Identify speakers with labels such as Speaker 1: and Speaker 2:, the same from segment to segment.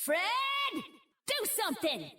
Speaker 1: Fred! Do something!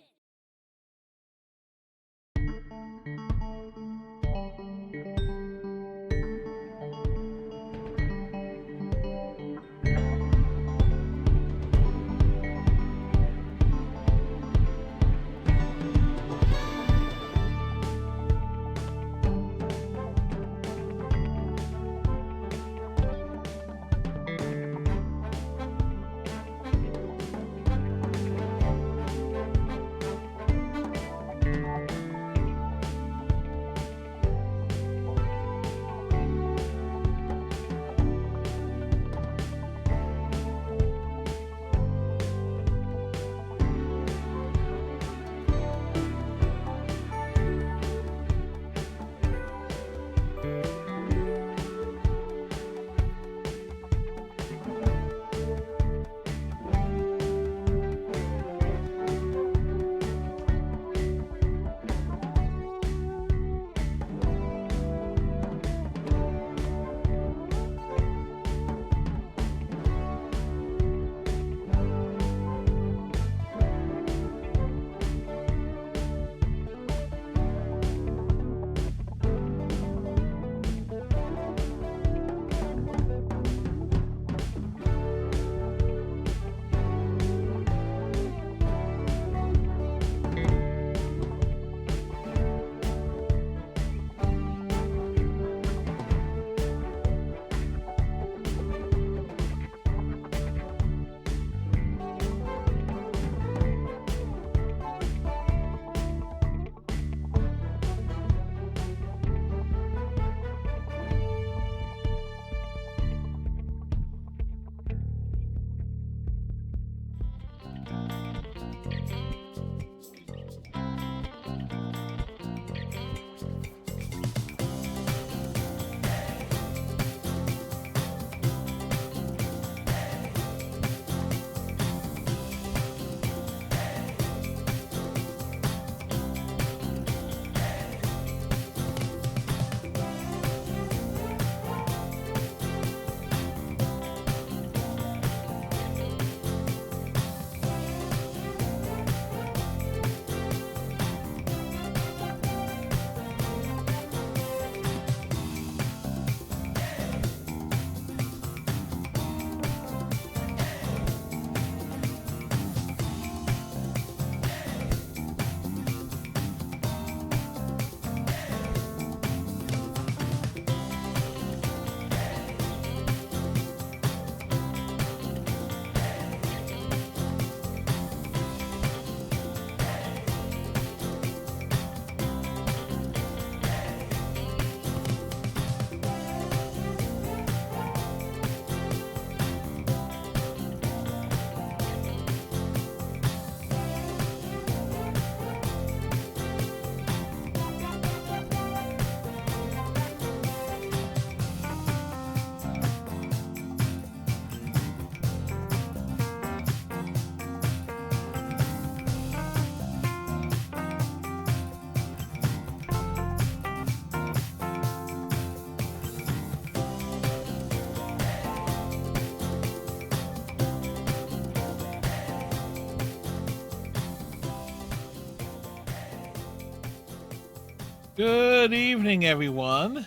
Speaker 2: Good evening, everyone,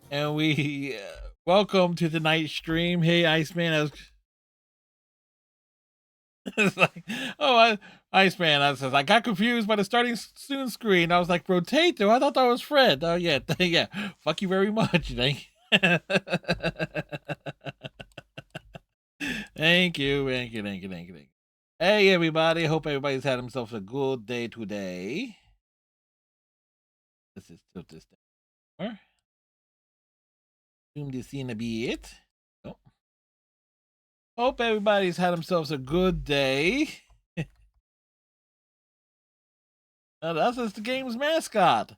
Speaker 2: and we welcome to the night stream. Hey, Iceman, I was it's like, Iceman, I got confused by the starting soon screen. I was like, Brotato. I thought that was Fred. Oh yeah, yeah. Fuck you very much. Thank thank you. Hey, everybody. Hope everybody's had themselves a good day today. Let's just tilt this down. Zoom this in a bit. Oh. Hope everybody's had themselves a good day. That's just the game's mascot.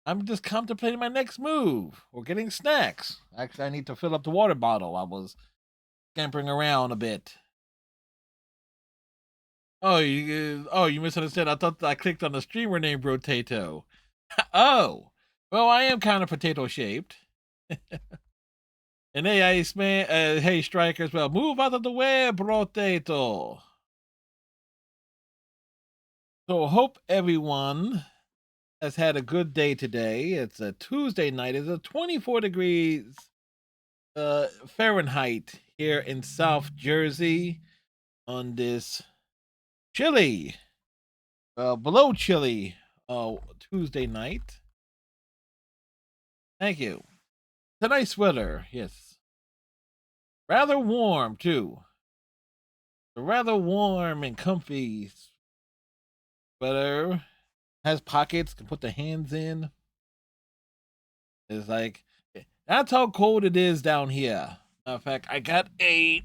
Speaker 2: I'm just contemplating my next move or getting snacks. Actually, I need to fill up the water bottle. I was scampering around a bit. Oh, you misunderstood. I thought I clicked on the streamer name Brotato. Oh, well, I am kind of potato shaped. And hey, Iceman, hey, Striker as well. Move out of the way, Brotato. So hope everyone has had a good day today. It's a Tuesday night. It's a 24 degrees Fahrenheit here in South Jersey on this chilly, below chilly Tuesday night. Thank you. It's a nice weather, yes. Rather warm too. Rather warm and comfy sweater. Has pockets, can put the hands in. It's like that's how cold it is down here. Matter of fact, I got me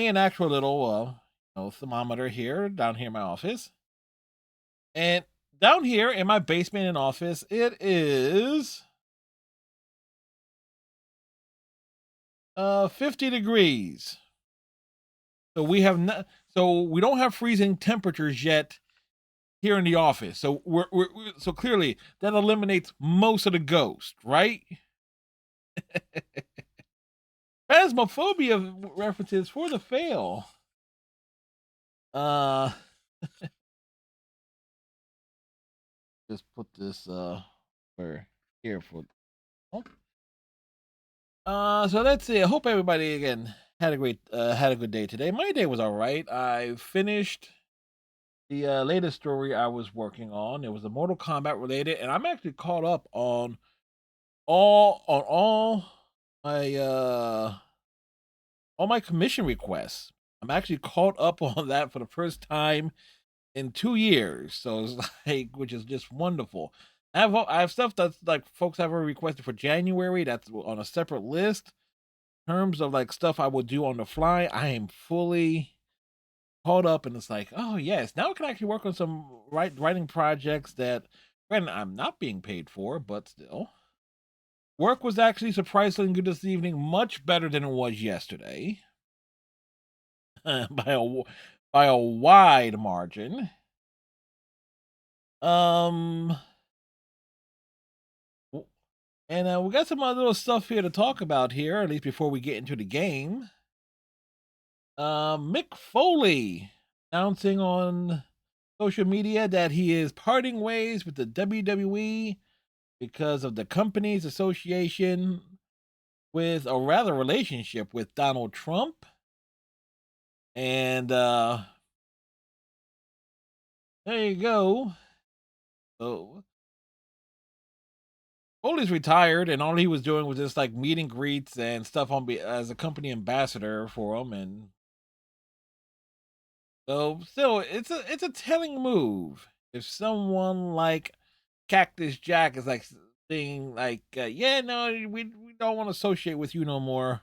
Speaker 2: an actual little thermometer here down here in my office. And down here in my basement and office, it is 50 degrees. So we have not so we don't have freezing temperatures yet here in the office. So so clearly that eliminates most of the ghost, right? Phasmophobia references for the fail. Just put this for here for so let's see. I hope everybody again had a good day today. My day was all right. I finished the latest story I was working on. It was a Mortal Kombat related, and I'm actually caught up on all my all my commission requests. I'm actually caught up on that for the first time in 2 years. So it's like, which is just wonderful. I have stuff that's like folks have already requested for January. That's on a separate list. In terms of like stuff I would do on the fly, I am fully caught up, and it's like, oh yes, now I can actually work on some writing projects that, granted, I'm not being paid for, but still. Work was actually surprisingly good this evening, much better than it was yesterday, by a wide margin. And we got some other little stuff here to talk about here, at least before we get into the game. Mick Foley announcing on social media that he is parting ways with the WWE because of the company's association with, or rather relationship with, Donald Trump. And there you go. So Foley's retired, and all he was doing was just like meet and greets and stuff as a company ambassador for him. And so still, it's a telling move. If someone like Cactus Jack is like saying like, yeah, no, we don't want to associate with you no more.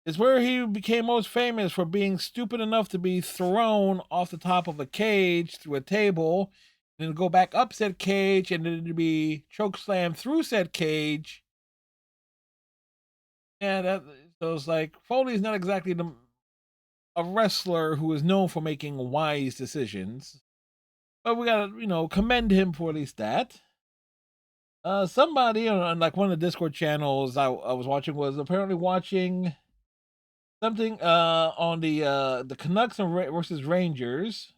Speaker 2: It's where he became most famous for being stupid enough to be thrown off the top of a cage through a table, and then go back up said cage, and then to be choke slammed through said cage. And so it's like Foley's not exactly a wrestler who is known for making wise decisions, but we gotta commend him for at least that. Somebody on like one of the Discord channels I was watching was apparently watching something on the Canucks versus Rangers,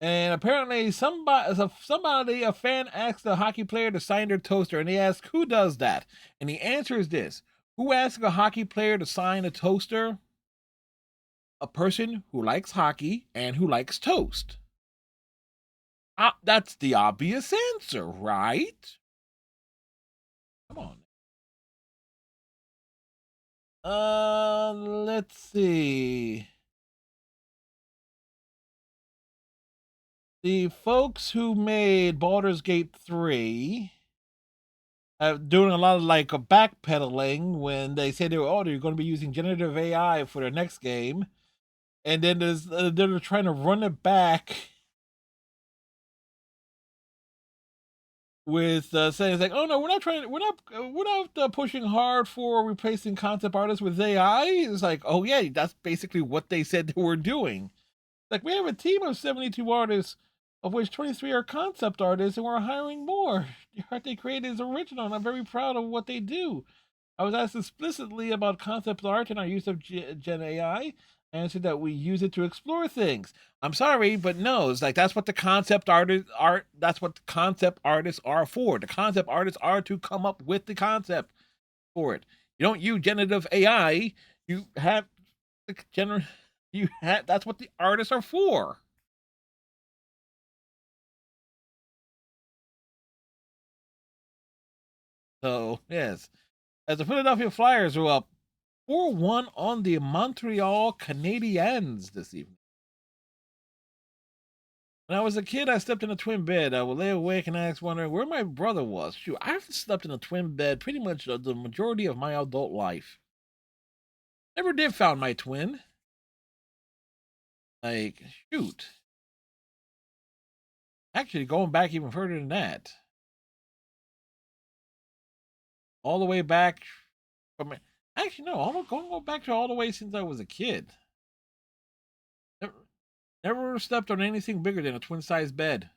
Speaker 2: and apparently a fan asked a hockey player to sign their toaster, and they asked who does that, and the answer is this: who asks a hockey player to sign a toaster? A person who likes hockey and who likes toast. That's the obvious answer, right? Come on. Let's see. The folks who made Baldur's Gate 3 doing a lot of like backpedaling when they said they're going to be using generative AI for their next game, and then they're trying to run it back with saying it's like, oh no, we're not pushing hard for replacing concept artists with AI. It's like, oh yeah, that's basically what they said they were doing. Like, we have a team of 72 artists, of which 23 are concept artists, and we're hiring more. The art they created is original, and I'm very proud of what they do. I was asked explicitly about concept art and our use of Gen AI. I answered that we use it to explore things. I'm sorry, but no, it's like that's what the concept art. That's what the concept artists are for. The concept artists are to come up with the concept for it. You don't use generative AI. You have the You have that's what the artists are for. So yes, as the Philadelphia Flyers are up 4-1 on the Montreal Canadiens this evening. When I was a kid, I slept in a twin bed. I would lay awake and ask, wondering where my brother was. Shoot, I've slept in a twin bed pretty much the majority of my adult life. Never did found my twin. Like, shoot. Actually, going back even further than that. All the way back from... Actually, no, I'm going to go back to all the way since I was a kid. Never, never slept on anything bigger than a twin-sized bed.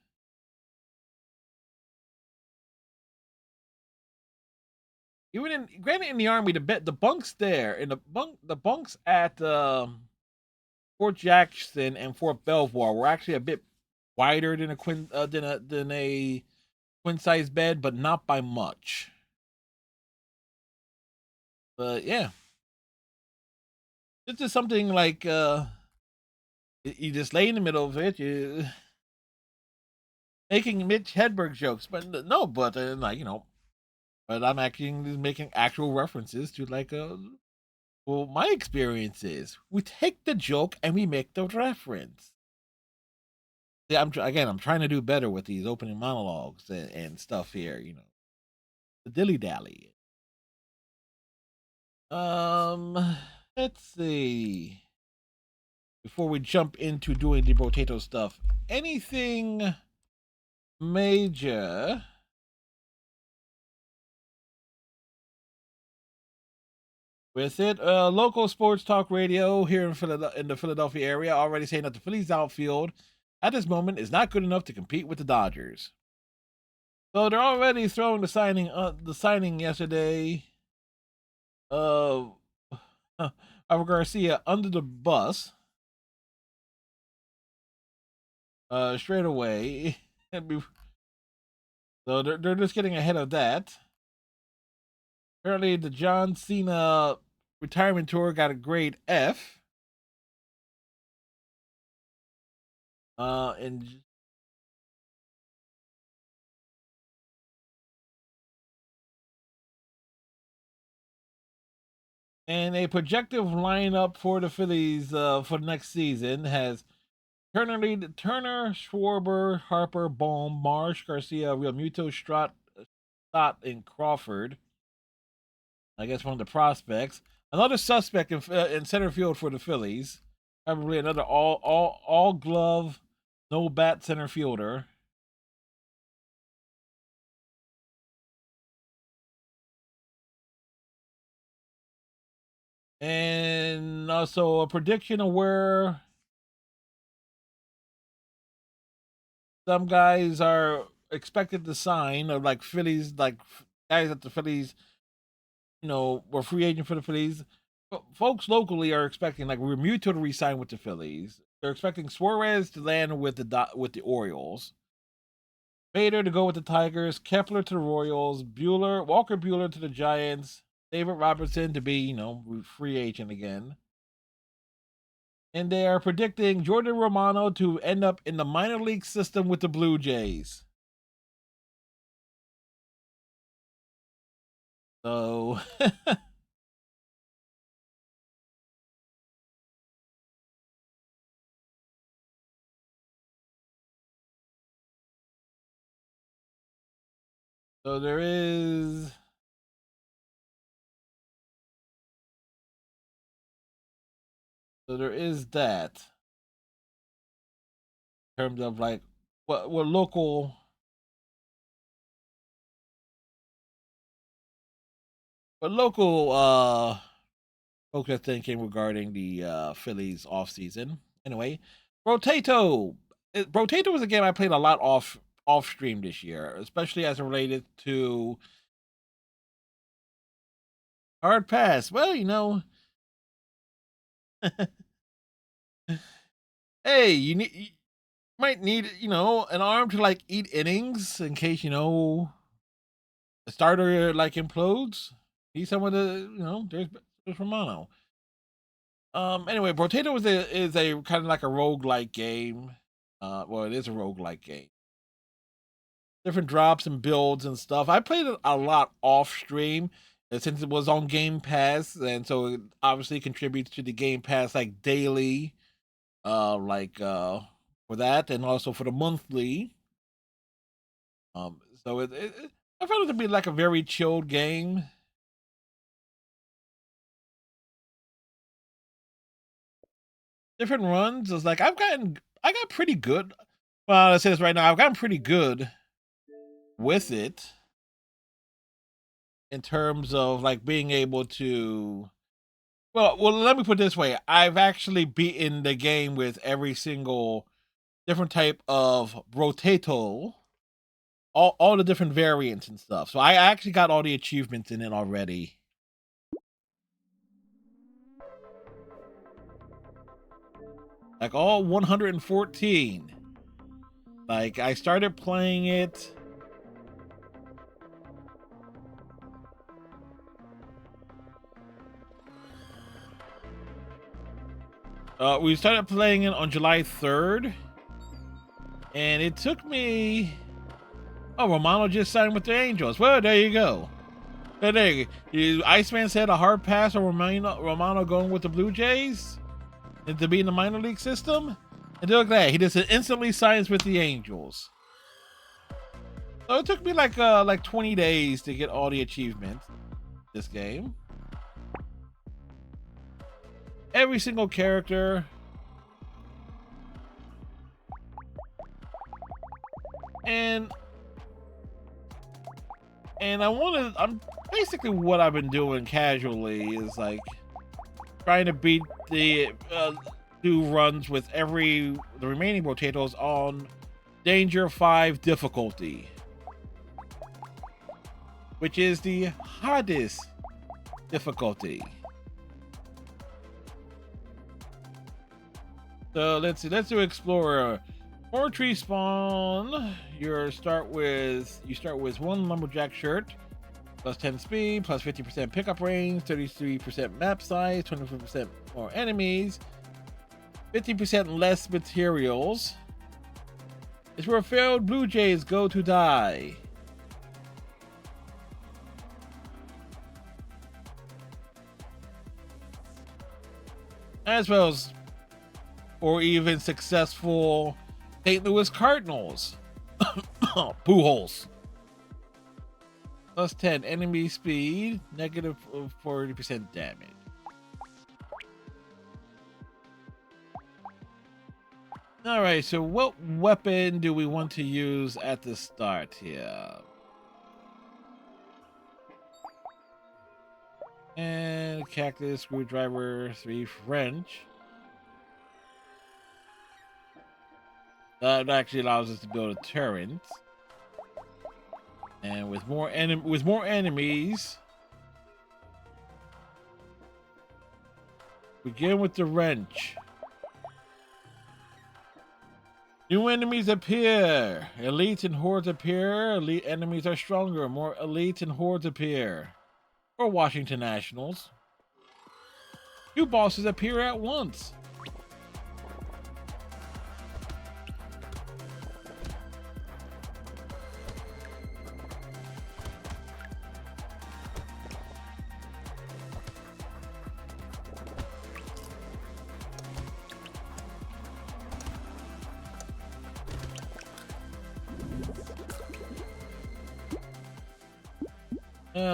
Speaker 2: Even granted in the army, the bunks there and the bunks at Fort Jackson and Fort Belvoir were actually a bit wider than a twin size bed, but not by much. But yeah, this is something like you just lay in the middle of it, you making Mitch Hedberg jokes, but no, but like but I'm actually making actual references to like well, my experience is we take the joke and we make the reference. Yeah, I'm trying to do better with these opening monologues and stuff here. The dilly dally. Um, let's see. Before we jump into doing the Brotato stuff, anything major? With it, local sports talk radio here in the Philadelphia area already saying that the Phillies outfield at this moment is not good enough to compete with the Dodgers. So they're already throwing the signing yesterday of Ivor Garcia under the bus straight away. So they're just getting ahead of that. Apparently, the John Cena retirement tour got a grade F. And a projected lineup for the Phillies for the next season has Turner, Schwarber, Harper, Bohm, Marsh, Garcia, Realmuto, Stott, and Crawford. I guess one of the prospects. Another suspect in center field for the Phillies. Probably another all glove, no bat center fielder. And also a prediction of where some guys are expected to sign, or like Phillies, like guys at the Phillies, were free agent for the Phillies. But folks locally are expecting like Remuto to resign with the Phillies. They're expecting Suarez to land with the Orioles. Bader to go with the Tigers, Kepler to the Royals, Walker Bueller to the Giants, David Robertson to be, free agent again. And they are predicting Jordan Romano to end up in the minor league system with the Blue Jays. So so there is that in terms of like what local folks are thinking regarding the Phillies off season. Anyway, Brotato. Brotato was a game I played a lot off stream this year, especially as it related to Hard pass. Well, hey, you might need, an arm to like eat innings in case, the starter like implodes. Need someone to, there's Romano. Anyway, Brotato is a kind of like a roguelike game. Well, it is a roguelike game. Different drops and builds and stuff. I played it a lot off stream since it was on Game Pass, and so it obviously contributes to the Game Pass like daily, for that, and also for the monthly. So I found it to be like a very chilled game. Different runs is like I got pretty good. Well, I say this right now, I've gotten pretty good with it in terms of like being able to. Well, let me put it this way: I've actually beaten the game with every single different type of Brotato, all the different variants and stuff. So I actually got all the achievements in it already. Like all 114. Like I started playing it. We started playing it on July 3rd. And it took me. Oh, Romano just signed with the Angels. Well, there you go. There you go. Iceman said a hard pass on Romano going with the Blue Jays and to be in the minor league system. And look at that. He just instantly signs with the Angels. So it took me like 20 days to get all the achievements this game. Every single character. And I'm basically what I've been doing casually is like trying to beat the do runs with the remaining Brotatoes on Danger 5 difficulty, which is the hardest difficulty. So let's do Explorer. For tree spawn, you start with one lumberjack shirt, plus 10 speed, plus 50% pickup range, 33% map size, 24% more enemies, 50% less materials. It's where failed Blue Jays go to die. As well as, or even successful St. Louis Cardinals. Pujols. Plus 10 enemy speed, negative 40% damage. Alright, so what weapon do we want to use at the start here? And cactus, screwdriver, 3 French. That actually allows us to build a turret. And with more enemies, begin with the wrench. New enemies appear. Elites and hordes appear. Elite enemies are stronger. More elites and hordes appear. Or Washington Nationals. New bosses appear at once.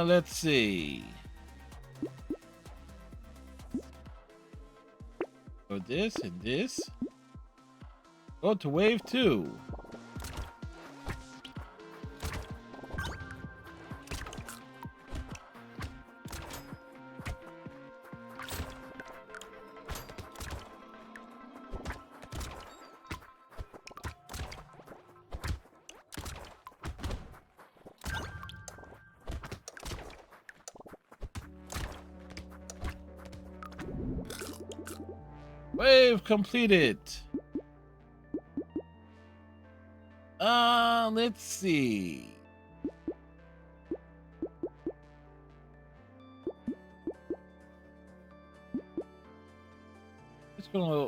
Speaker 2: Let's see. Go this and this. Go to wave 2. Wave completed. Let's see.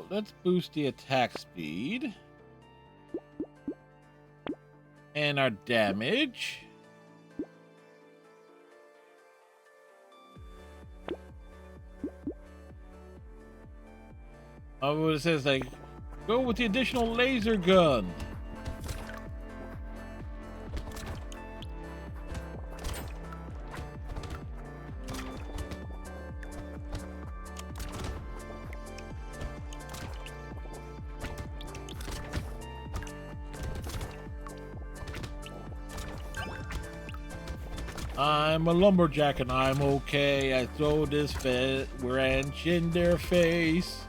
Speaker 2: Let's boost the attack speed and our damage. Oh, it says like go with the additional laser gun. I'm a lumberjack and I'm okay. I throw this wrench in their face.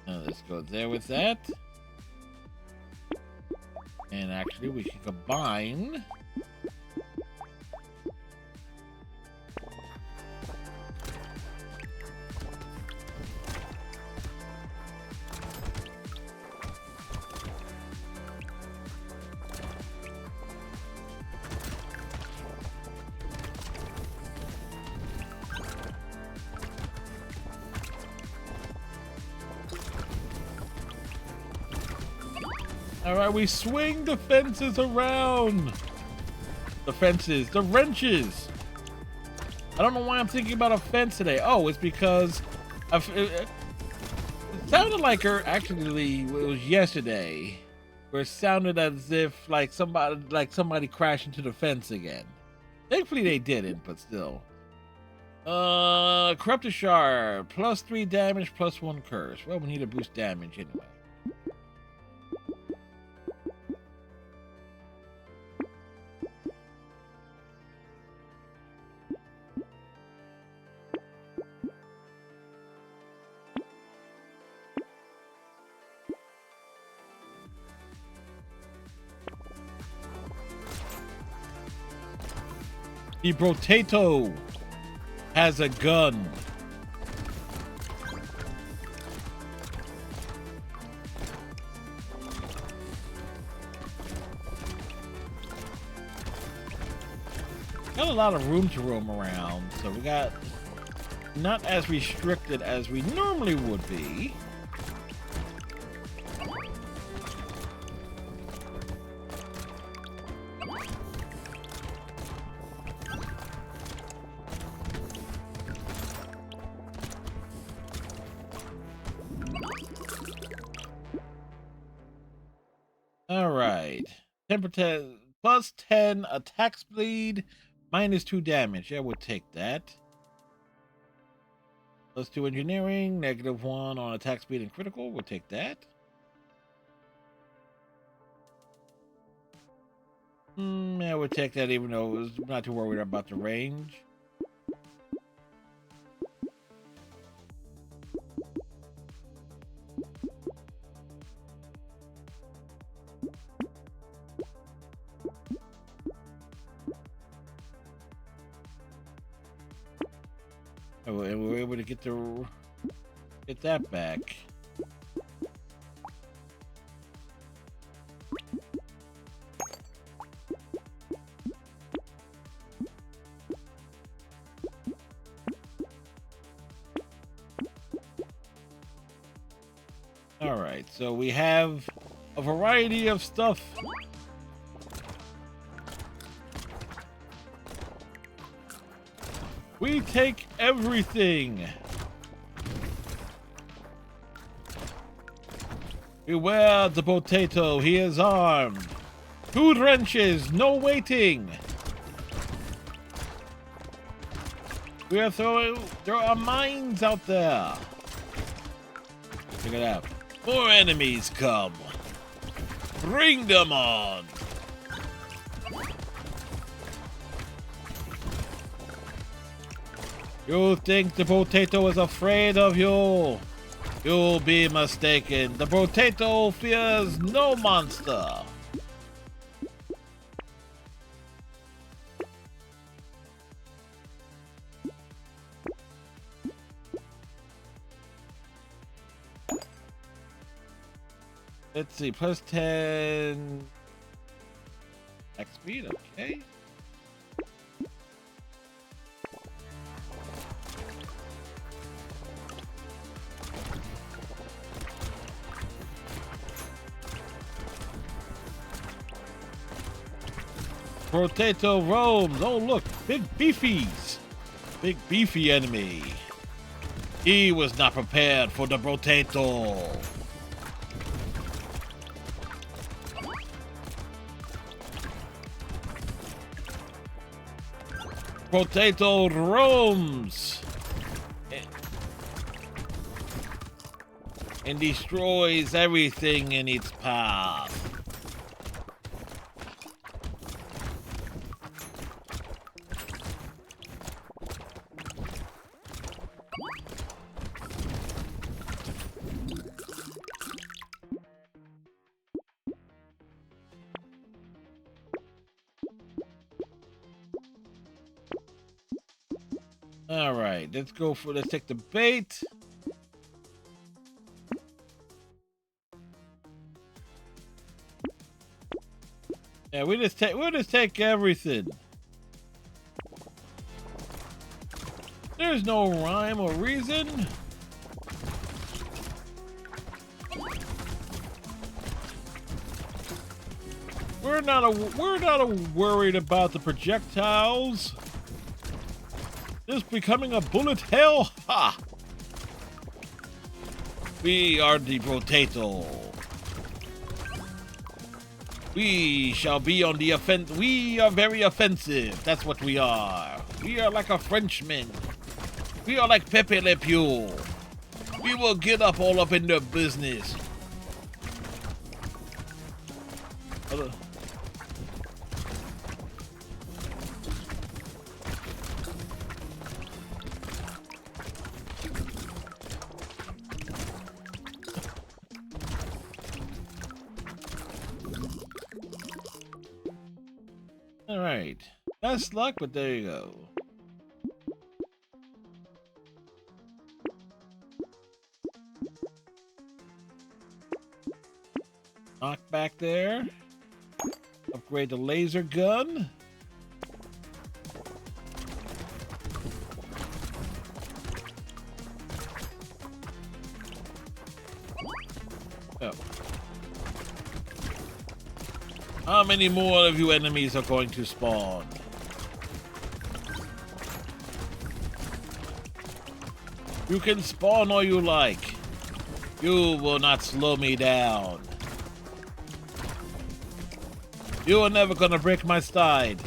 Speaker 2: Now let's go there with that. And actually we can combine. All right, we swing the fences around. The fences, the wrenches. I don't know why I'm thinking about a fence today. Oh, it's because it sounded like her. Actually, it was yesterday, where it sounded as if like somebody crashed into the fence again. Thankfully, they didn't, but still. Corrupted Shard, +3 damage, +1 curse. Well, we need to boost damage anyway. The Brotato has a gun. Got a lot of room to roam around, so we got not as restricted as we normally would be. All right, 10% +10 attack speed, -2 damage. Yeah, we'll take that. +2 engineering, -1 on attack speed and critical. We'll take that. Yeah, we'll take that even though I'm not too worried about the range. Oh, and we were able to get that back. All right, so we have a variety of stuff. We take everything. Beware the Brotato, he is armed. 2 wrenches, no waiting. There are mines out there. Check it out. More enemies come. Bring them on. You think the Brotato is afraid of you? You'll be mistaken. The Brotato fears no monster. Let's see, plus 10 attack speed, okay. Brotato roams. Oh, look, big beefies. Big beefy enemy. He was not prepared for the Brotato. Brotato roams and destroys everything in its path. All right, let's take the bait. Yeah, we'll just take everything. There's no rhyme or reason. We're not worried about the projectiles. Just becoming a bullet hell. Ha! We are the Brotato. We shall be on the offense. We are very offensive. That's what we are. We are like a Frenchman. We are like Pepe Le Pew. We will get all up in their business. All right. Best luck, but there you go. Knock back there. Upgrade the laser gun. Oh. How many more of you enemies are going to spawn? You can spawn all you like. You will not slow me down. You are never gonna break my stride.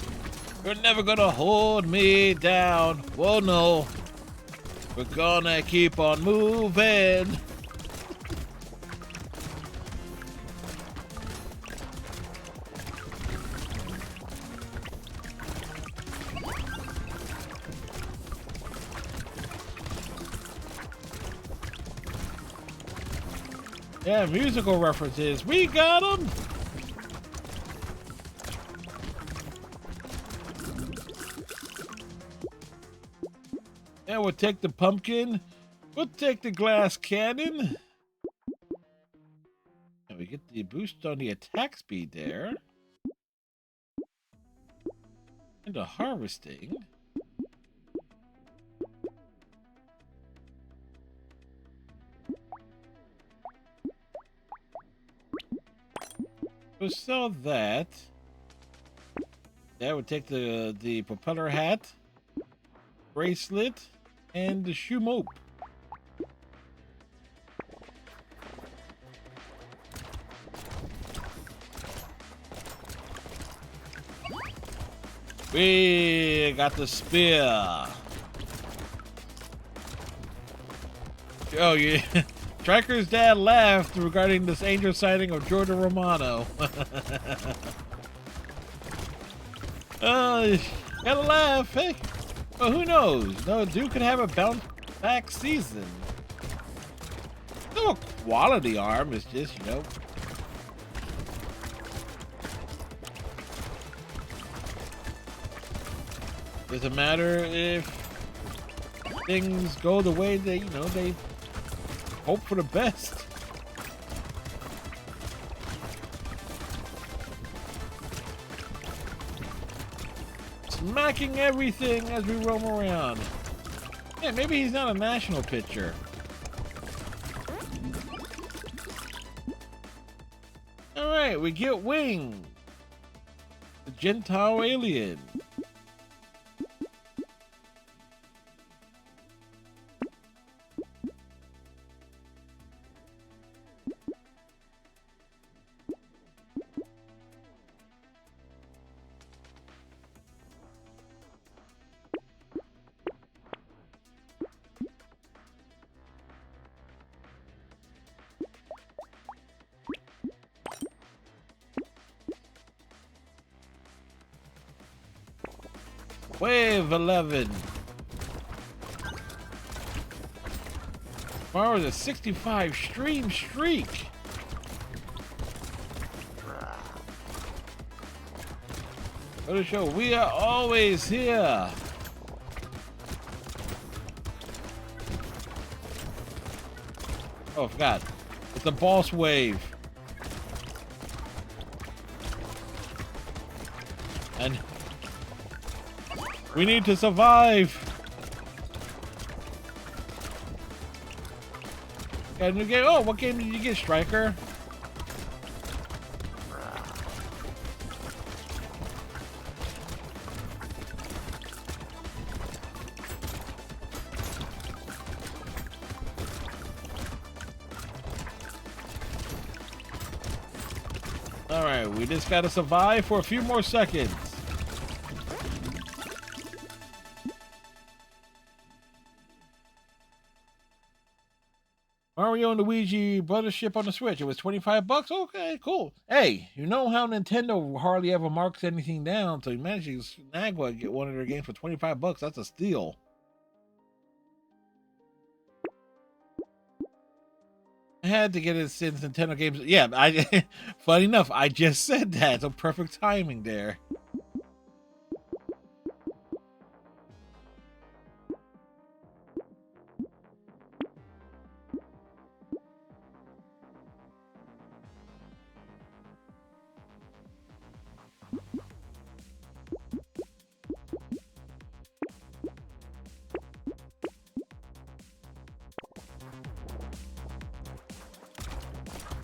Speaker 2: You're never gonna hold me down. Whoa, no. We're gonna keep on moving. Yeah, musical references. We got them. Yeah, we'll take the pumpkin. We'll take the glass cannon. And we get the boost on the attack speed there. And the harvesting. We'll sell that. That would take the propeller hat, bracelet, and the shoe mope. We got the spear. Oh yeah. Striker's dad laughed regarding this angel sighting of Jordan Romano. Gotta laugh, hey. Well, who knows? No, dude could have a bounce back season. No quality arm, it's just, you know. Doesn't matter if things go the way they, you know, they hope for the best. smacking everything as we roam around. Yeah, maybe he's not a national pitcher. Alright, we get Wing, the Gentile alien. Wave 11. Borrows a 65 stream streak. Go to show we are always here. Oh, I forgot. It's the boss wave. And we need to survive. Got a new game. Oh, what game did you get, Striker? All right, we just gotta survive for a few more seconds. Mario and Luigi Brothership on the Switch. It was $25. Okay, cool. Hey, you know how Nintendo hardly ever marks anything down, so you managed to snag one, get one of their games for $25. That's a steal. I had to get it since Nintendo games. Yeah, funny enough, I just said that. So perfect timing there.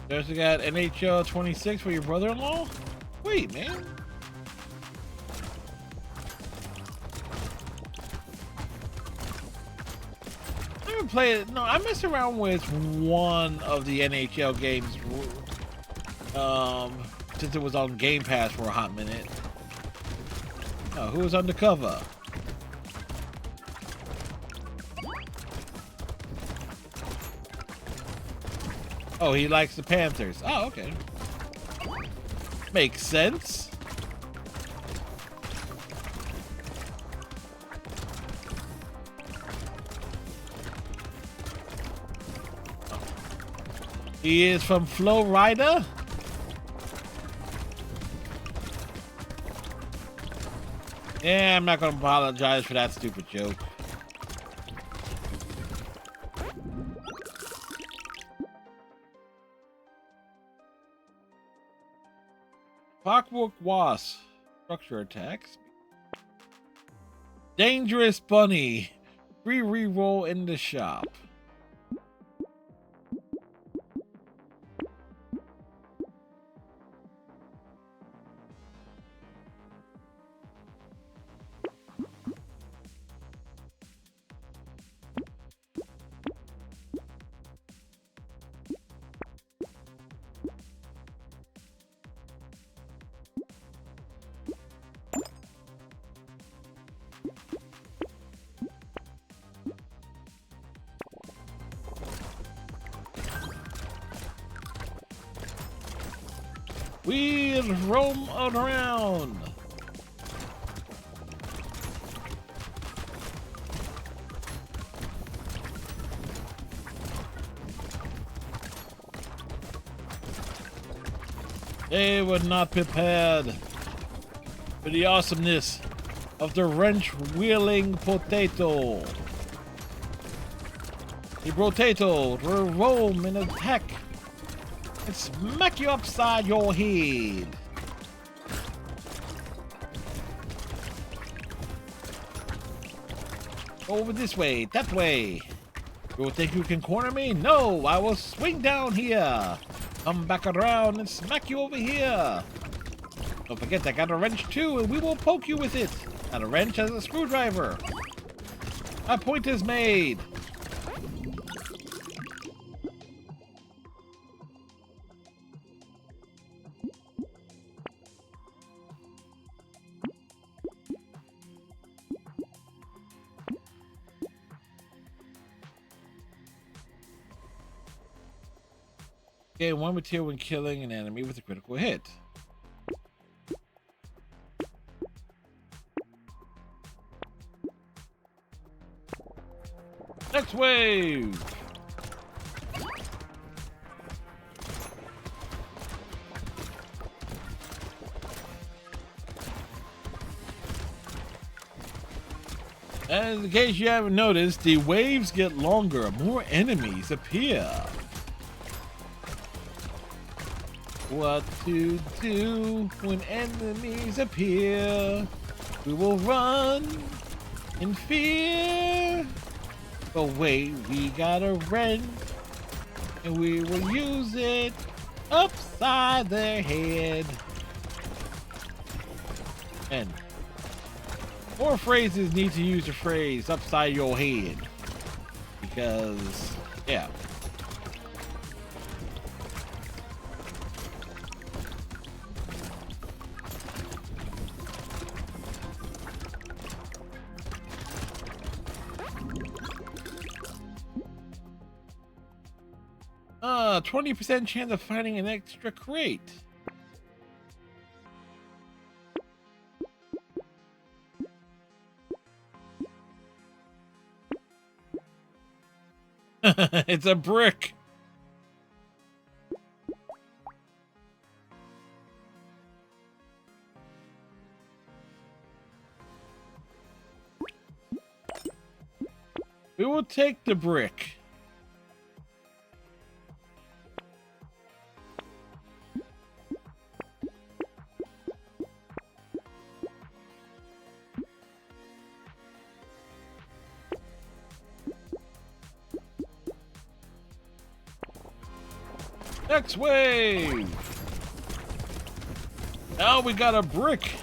Speaker 2: There's we got NHL 26 for your brother-in-law? Wait, man. I haven't played it. No, I messed around with one of the NHL games since it was on Game Pass for a hot minute. Oh, who was undercover? Oh, he likes the Panthers. Oh, okay. Makes sense. He is from Florida. Yeah, I'm not going to apologize for that stupid joke. Clockwork Wasp. Structure attacks. Dangerous Bunny. Free reroll in the shop. We'll roam around. They were not prepared for the awesomeness of the wrench-wielding Brotato. The Brotato will roam and attack and smack you upside your head. Over this way, that way. You think you can corner me? No, I will swing down here. Come back around and smack you over here. Don't forget, I got a wrench too, and we will poke you with it. Not a wrench as a screwdriver. My point is made. Gain 1 material when killing an enemy with a critical hit. Next wave! And in case you haven't noticed, the waves get longer, more enemies appear. What to do when enemies appear? We will run in fear. But wait, we got a wrench, and we will use it upside their head. And more phrases need to use the phrase upside your head. Because, yeah. 20% chance of finding an extra crate. It's a brick. We will take the brick. Next wave. Now we got a brick.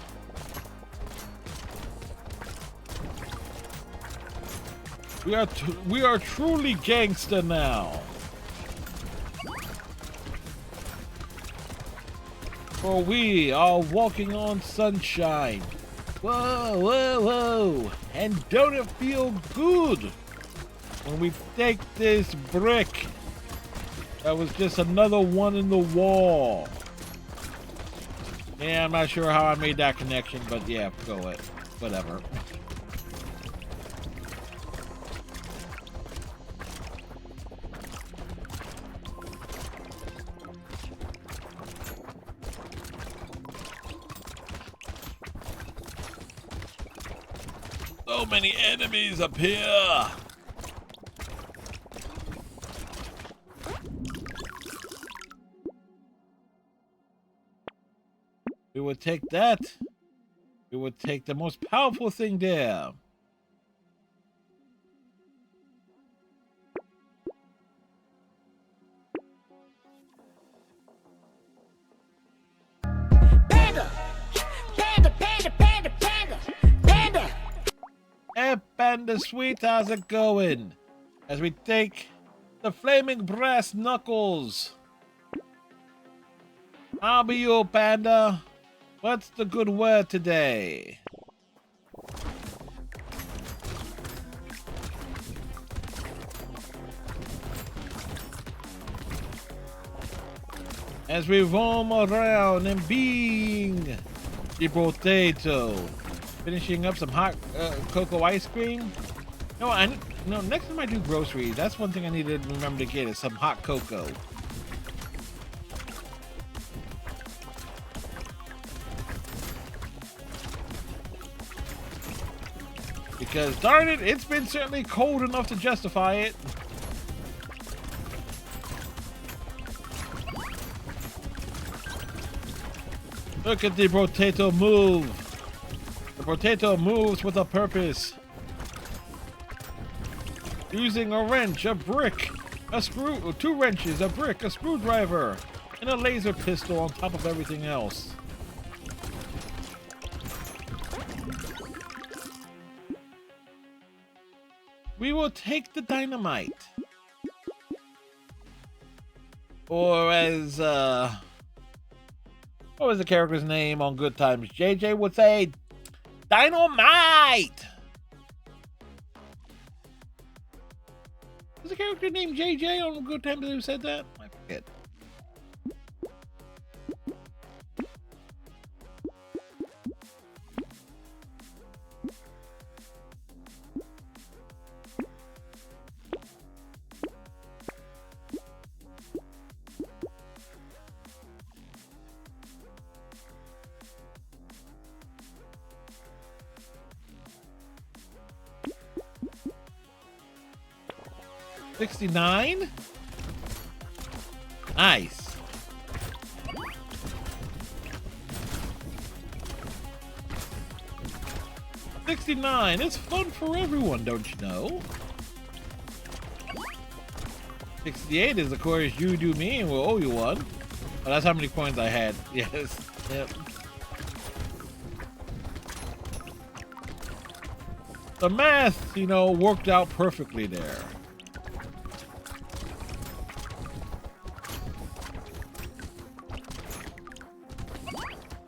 Speaker 2: We are truly gangster now. For we are walking on sunshine. Whoa, whoa, whoa. And don't it feel good when we take this brick? That was just another one in the wall. Yeah, I'm not sure how I made that connection, but yeah, go it. Whatever. So many enemies up here. We would take that. We would take the most powerful thing there.
Speaker 1: Panda! Panda, panda, panda, panda! Panda!
Speaker 2: Hey, Panda Sweet, how's it going? As we take the flaming brass knuckles. I'll be your Panda. What's the good word today? As we roam around and being the Brotato, finishing up some hot cocoa ice cream. No, next time I do groceries, that's one thing I need to remember to get is some hot cocoa. Because, darn it, it's been certainly cold enough to justify it. Look at the Brotato move. The Brotato moves with a purpose. Using a wrench, a brick, a screw, 2 wrenches, a brick, a screwdriver, and a laser pistol on top of everything else. We will take the dynamite. Or as, what was the character's name on Good Times? JJ would say, dynamite! Was the character named JJ on Good Times who said that? I forget. $69? Nice. $69. It's fun for everyone, don't you know? 68 is, of course, you do me and we'll owe you one. Oh, that's how many coins I had. Yes. Yep. The math, you know, worked out perfectly there.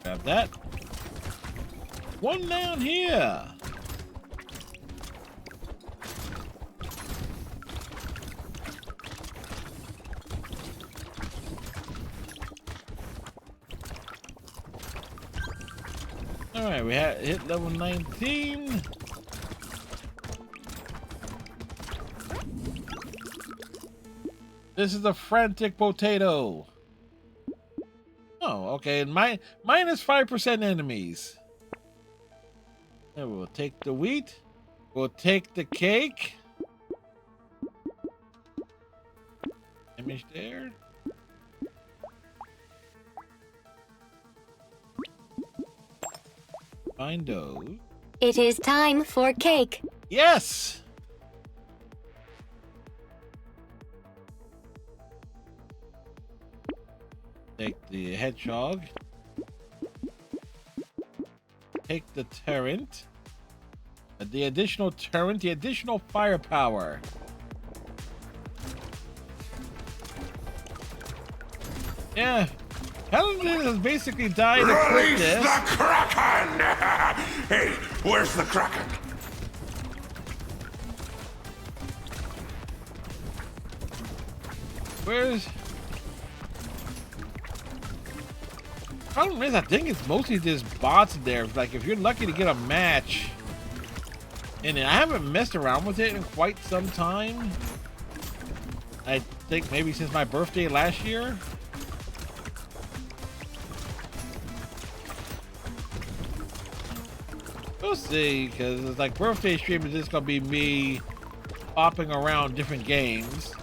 Speaker 2: Grab that. One down here. All right, we hit level 19. This is a frantic potato. Oh, okay. And minus 5% enemies. And we'll take the wheat. We'll take the cake. Image there. Find those.
Speaker 3: It is time for cake.
Speaker 2: Yes! Take the hedgehog. Take the turret. The additional turret, the additional firepower. Yeah. Paladin has basically died to quit
Speaker 4: Release
Speaker 2: this.
Speaker 4: the Kraken! Hey, where's the Kraken?
Speaker 2: Where's... Problem is, I think it's mostly just bots there. Like, if you're lucky to get a match, and I haven't messed around with it in quite some time. I think maybe since my birthday last year. We'll see, because it's like birthday stream is just gonna be me popping around different games.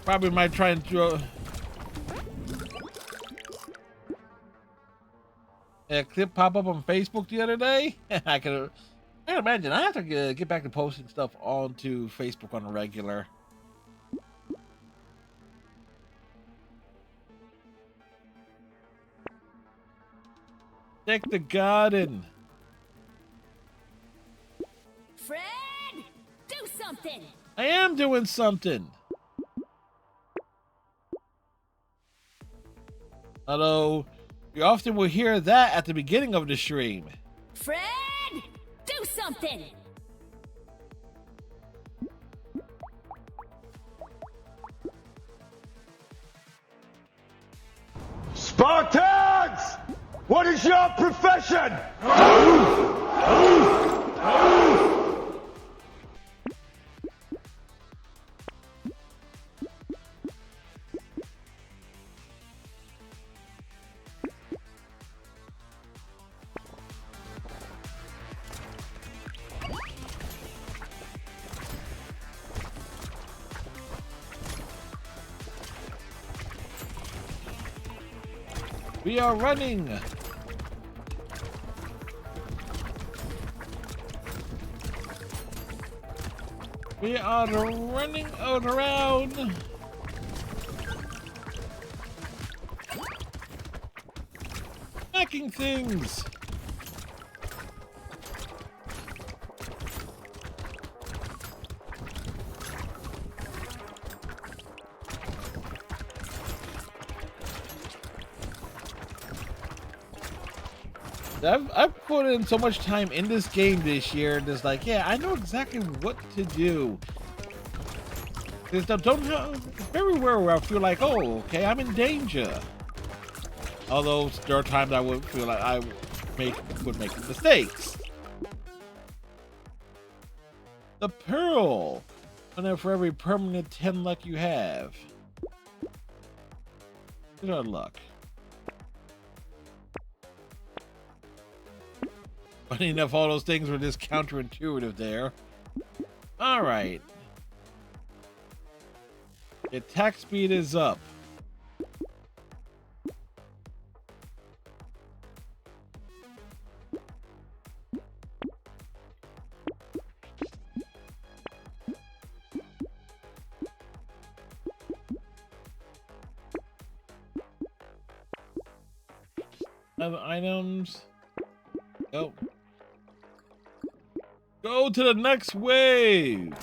Speaker 2: Probably might try and throw a clip pop up on Facebook the other day. I can imagine. I have to get back to posting stuff onto Facebook on a regular. Check the garden.
Speaker 1: Fred, do something.
Speaker 2: I am doing something. Although, you often will hear that at the beginning of the stream.
Speaker 1: Fred, do something.
Speaker 5: Spartans! What is your profession?
Speaker 2: We are running. We are running around. Smacking things. I've put in so much time in this game this year, and it's like, yeah, I know exactly what to do. There's don't have everywhere where I feel like, oh, okay, I'm in danger. Although there are times I would feel like I would make mistakes. The pearl, and for every permanent 10 luck you have. Good our luck. Funny enough, all those things were just counterintuitive there. All right. The attack speed is up. Other items. Go. Go to the next wave.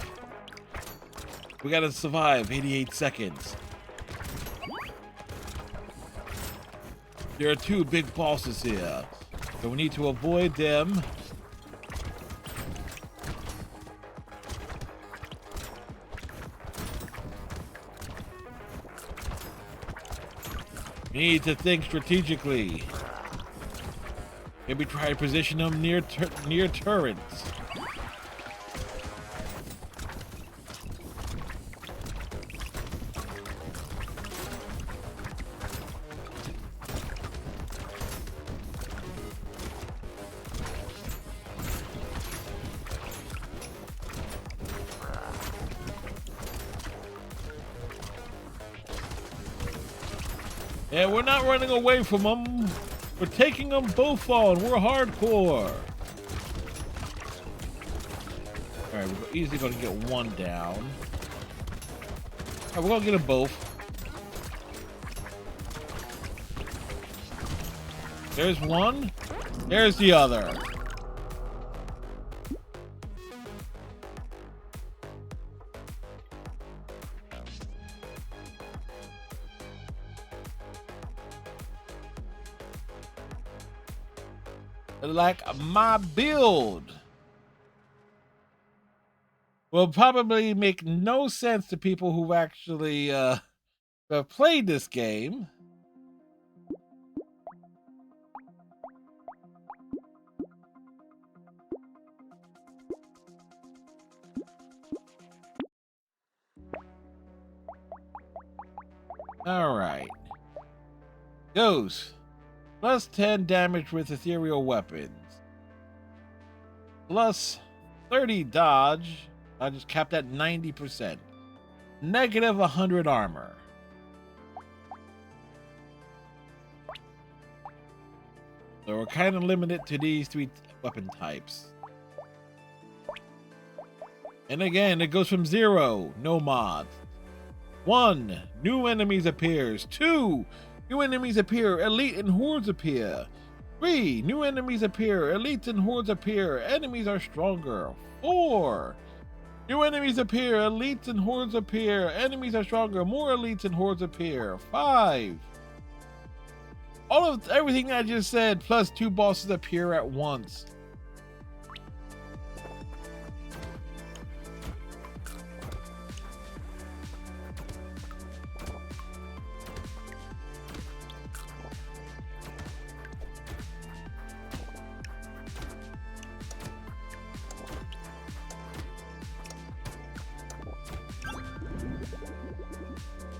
Speaker 2: We gotta survive 88 seconds. There are 2 big bosses here, so we need to avoid them. We need to think strategically. Maybe try to position them near turrets. And we're not running away from them. We're taking them both on. We're hardcore. All right, we're easily going to get one down. All right, we're going to get them both. There's one. There's the other. Like my build will probably make no sense to people who actually have played this game. All right. Goes. Plus 10 damage with ethereal weapons. Plus 30 dodge. I just capped at 90%. Negative 100 armor. So we're kind of limited to these 3 weapon types. And again, it goes from 0, no mods. 1, new enemies appears. 2, new enemies appear, elite and hordes appear. 3, new enemies appear, elites and hordes appear, enemies are stronger. 4, new enemies appear, elites and hordes appear, enemies are stronger, more elites and hordes appear. 5, all of everything I just said, plus 2 bosses appear at once.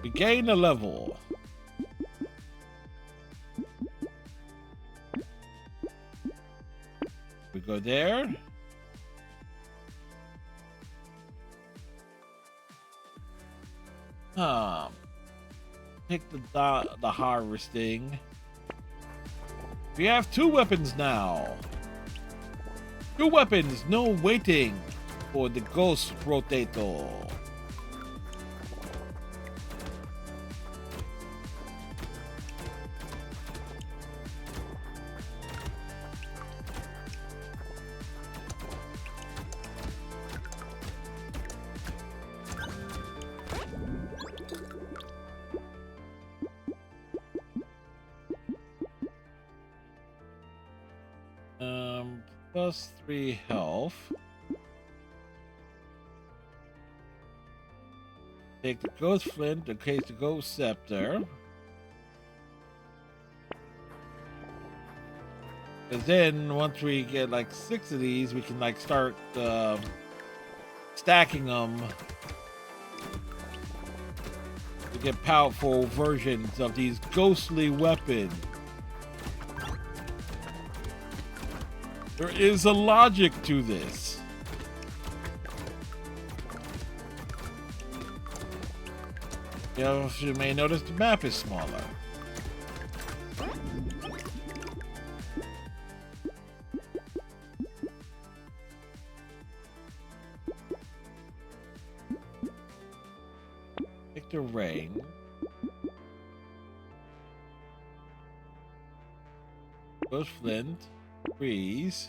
Speaker 2: We gain a level. We go there. Pick the harvesting. We have 2 weapons now. 2 weapons, no waiting for the ghost Brotato. Plus 3 health. Take the ghost flint in case the ghost scepter. Because then once we get like 6 of these, we can like start stacking them to get powerful versions of these ghostly weapons. There is a logic to this. You may notice the map is smaller. Take the rain. Ghost flint. Freeze.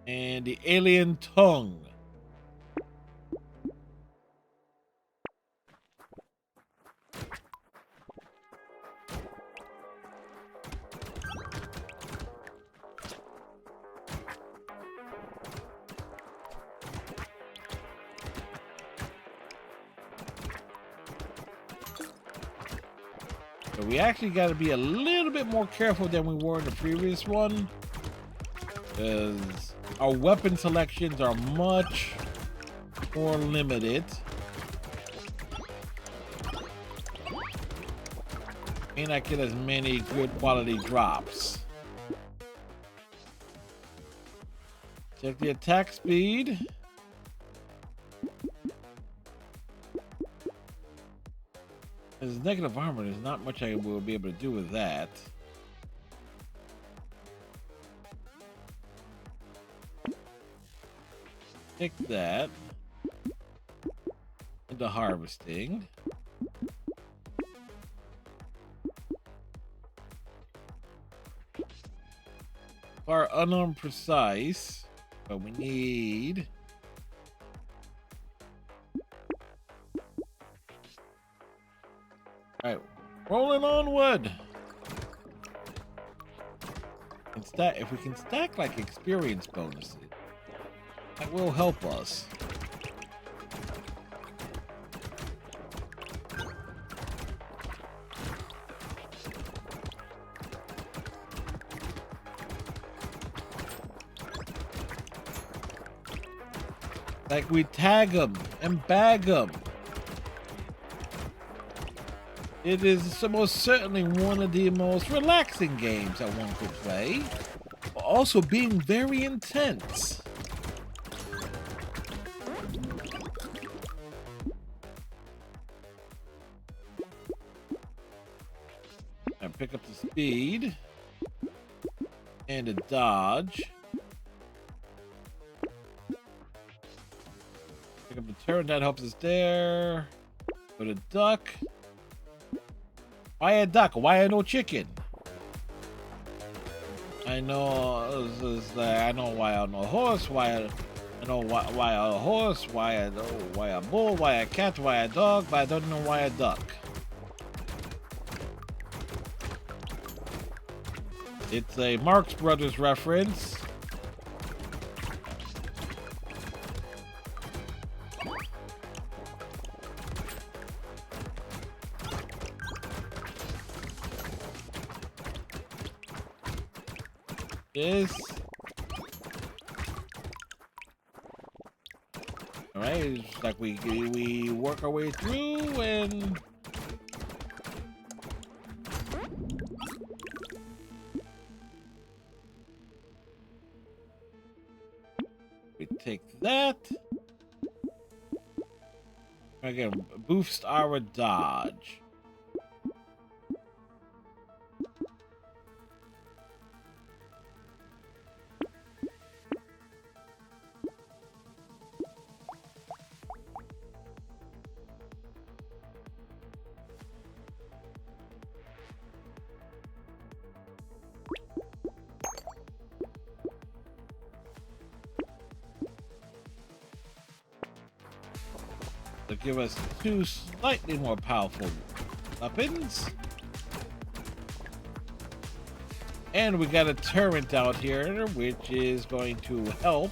Speaker 2: And the alien tongue. So we actually got to be a little bit more careful than we were in the previous one, because our weapon selections are much more limited. May not get as many good quality drops. Check the attack speed. As negative armor, there's not much I will be able to do with that. Take that into harvesting. Our unarmed precise, but we need all right, rolling onward. And if we can stack like experience bonuses, that will help us. Like we tag them and bag them. It is most certainly one of the most relaxing games that one could play, but also being very intense. I pick up the speed and a dodge. Pick up the turn, that helps us there. Go to duck. Why a duck? Why no chicken? I know I know why on a horse. Why I know why a horse. Why a bull. Why a cat. Why a dog. But I don't know why a duck. It's a Marx Brothers reference. This. All right, it's like we work our way through and we take that. Again, boost our dodge. give us 2 slightly more powerful weapons. And we got a turret out here, which is going to help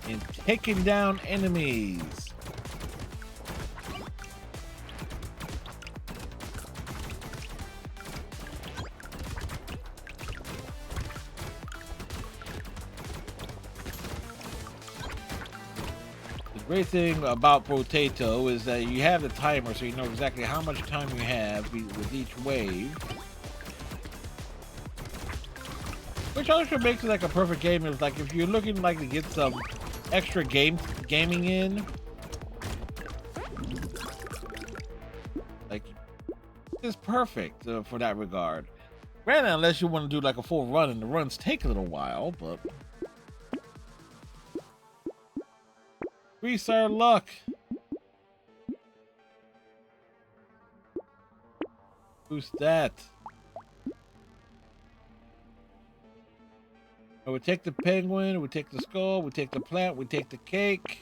Speaker 2: in taking down enemies. The great thing about Brotato is that you have the timer, so you know exactly how much time you have with each wave. Which also makes it like a perfect game. It's like if you're looking like to get some extra gaming in, like it's perfect for that regard. Granted, unless you want to do like a full run, and the runs take a little while, but increase our luck. Who's that? Oh, we take the penguin, we take the skull, we take the plant, we take the cake.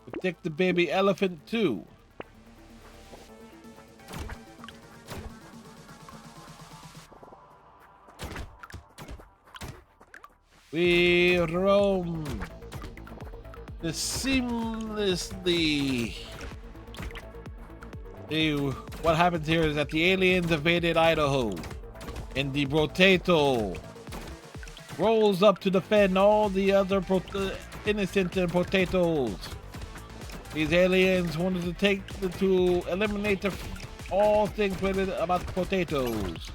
Speaker 2: We take the baby elephant too. We roam seamlessly. What happens here is that the aliens invaded Idaho, and the Brotato rolls up to defend all the other innocent potatoes. These aliens wanted to eliminate all things about potatoes.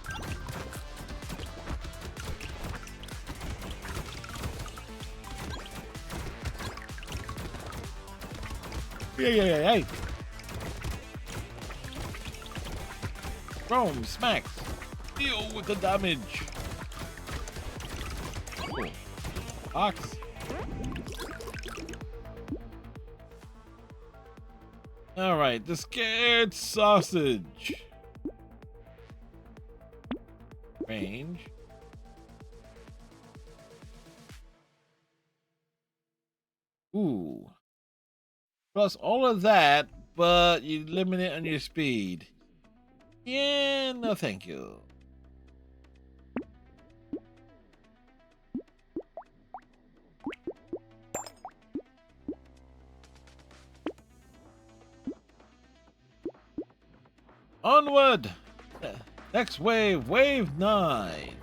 Speaker 2: Hey. Rome smacks. Deal with the damage. Cool. Ox. Alright, the scared sausage. Range. Ooh. Plus all of that, but you limit it on your speed. Yeah, no thank you. Onward! Next wave, wave 9.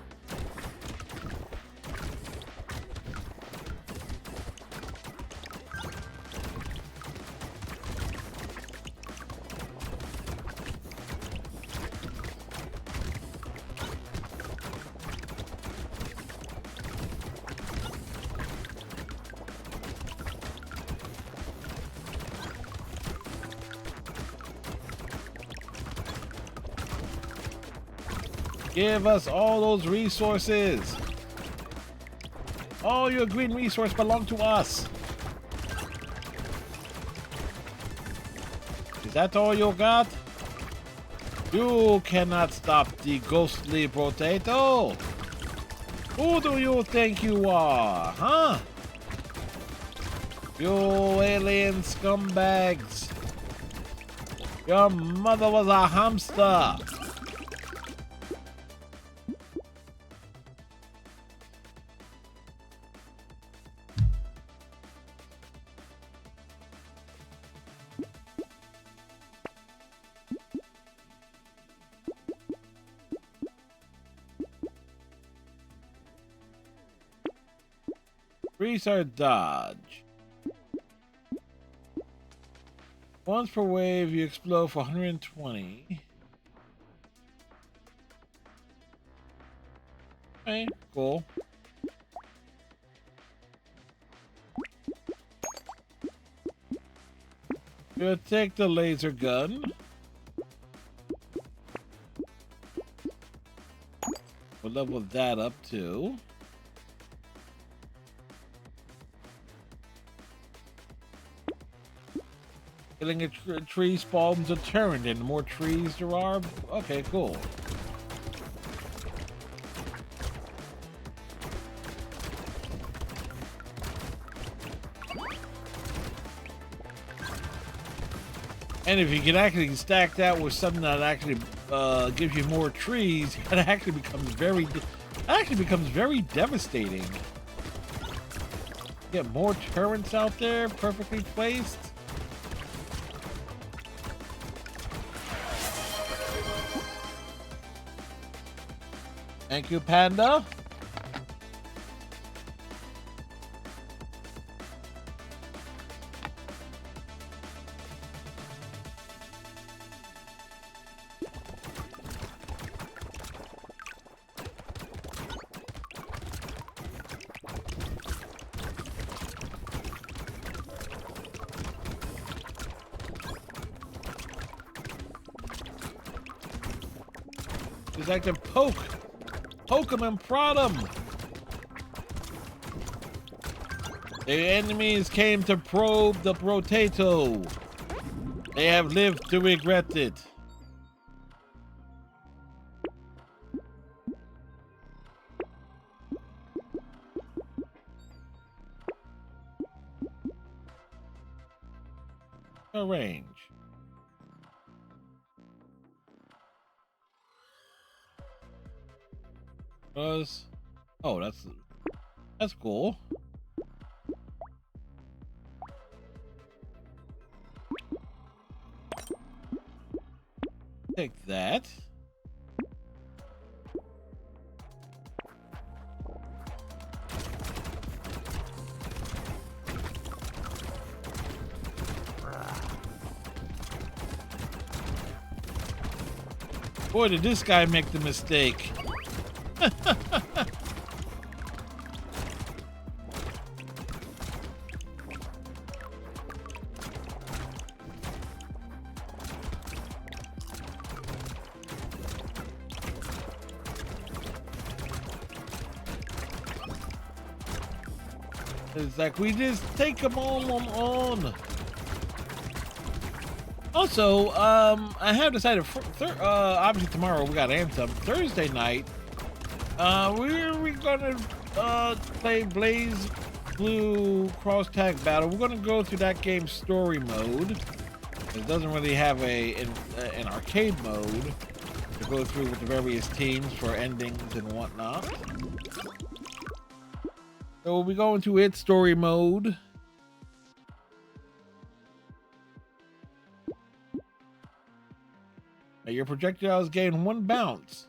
Speaker 2: Give us all those resources. All your green resources belong to us. Is that all you got? You cannot stop the ghostly Brotato. Who do you think you are, huh? You alien scumbags. Your mother was a hamster. Increase our dodge. Once per wave, you explode for 120. Okay, cool. We'll take the laser gun. We'll level that up too. Killing a tree spawns a turret, and the more trees there are, okay, cool. And if you can actually stack that with something that actually gives you more trees, it actually becomes very devastating. Get more turrets out there, perfectly placed. Thank you, Panda. Just like to poke him and prod him. The enemies came to probe the Brotato. They have lived to regret it. Arrange. Oh, that's cool. Take that. Boy, did this guy make the mistake. It's like we just take them all on. Also, I have decided, obviously tomorrow we got Anthem. Thursday night, we're gonna play Blaze Blue Cross Tag Battle. We're gonna go through that game's story mode. It doesn't really have an arcade mode to go through with the various teams for endings and whatnot. So we'll be going to its story mode. Now your projectiles gain 1 bounce.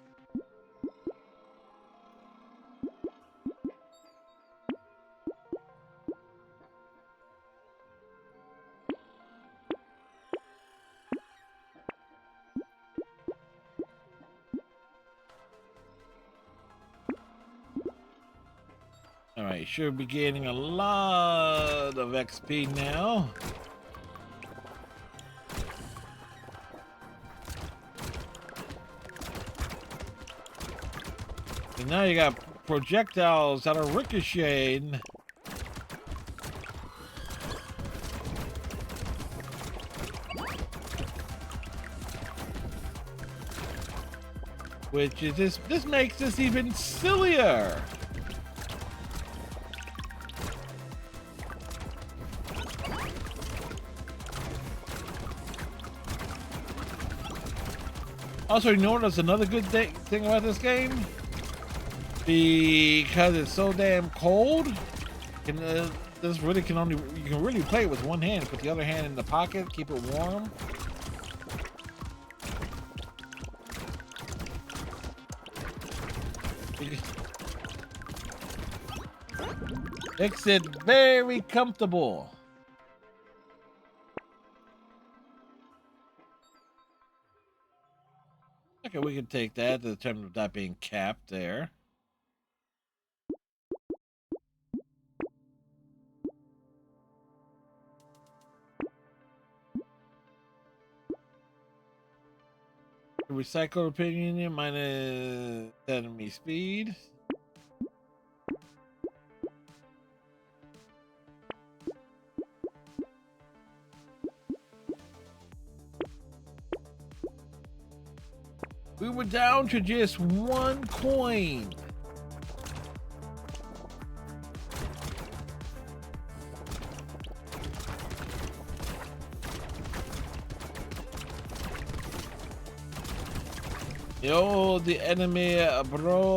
Speaker 2: Alright, should be gaining a lot of XP now. And now you got projectiles that are ricocheting. Which is this makes this even sillier. Also, you know what's another good thing about this game? Because it's so damn cold, this really you can really play it with one hand. Put the other hand in the pocket, keep it warm. Makes it very comfortable. Okay, we can take that in terms of that being capped there. Recycle opinion minus enemy speed. We were down to just 1 coin. The enemy Brotato.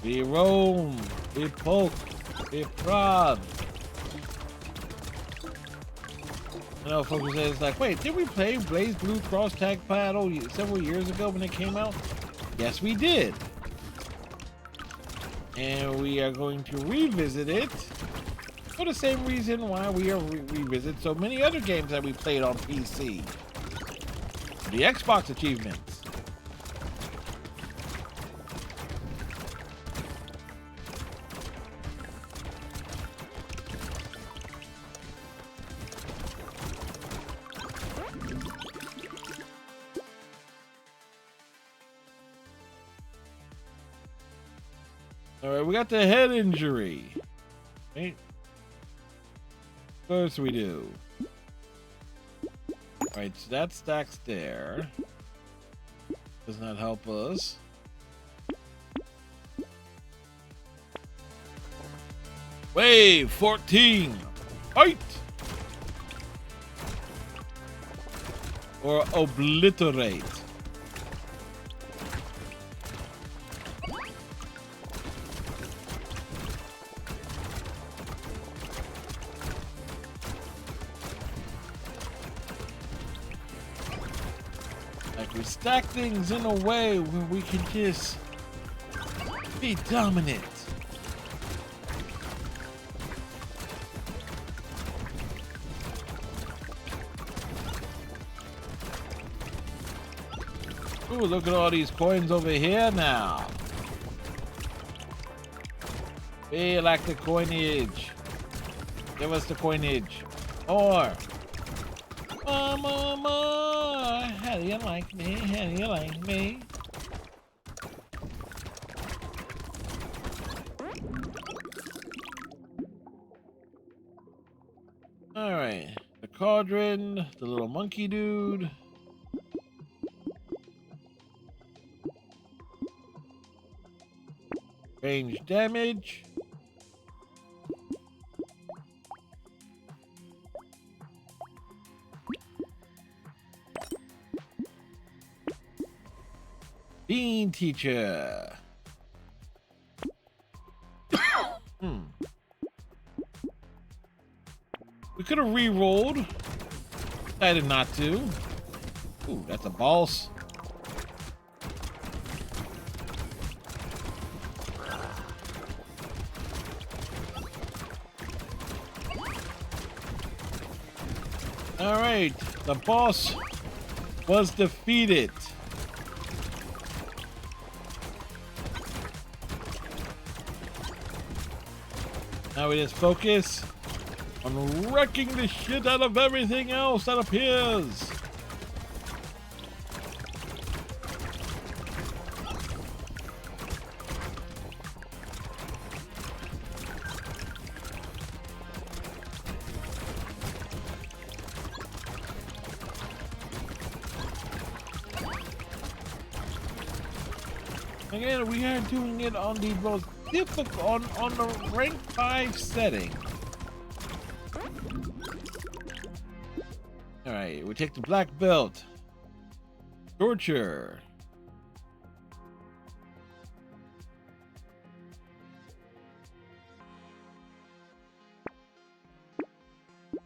Speaker 2: We roam, we poke, we prod. You know, folks say it's like, wait, did we play Blaze Blue Cross Tag Paddle several years ago when it came out? Yes, we did. And we are going to revisit it for the same reason why we are revisit so many other games that we played on PC. The Xbox achievements. All right, we got the head injury. Okay. First we do. All right, so that stacks there. Does not help us. Wave 14. Fight! Or obliterate. We stack things in a way where we can just be dominant. Ooh, look at all these coins over here now. We like the coinage. Give us the coinage. More. More. How do you like me? How do you like me? Alright. The cauldron, the little monkey dude. Range damage. Bean teacher. We could have re-rolled. Decided not to. Ooh, that's a boss. All right, the boss was defeated. Now we just focus on wrecking the shit out of everything else that appears. Again, we are doing it on the most difficult, on the rank 5 setting. Alright, we take the black belt. Torture.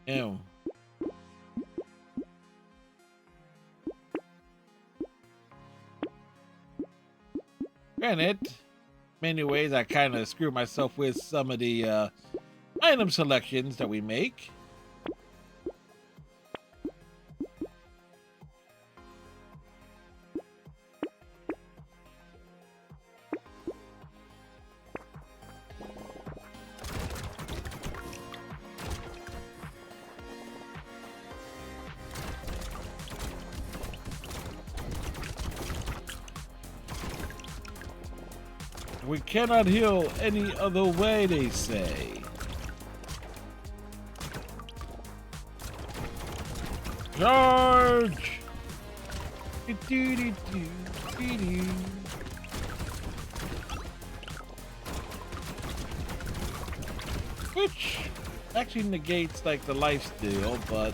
Speaker 2: Ew. Granted, many ways I kind of screw myself with some of the item selections that we make. We cannot heal any other way, they say. Charge! Which actually negates like the life steal, but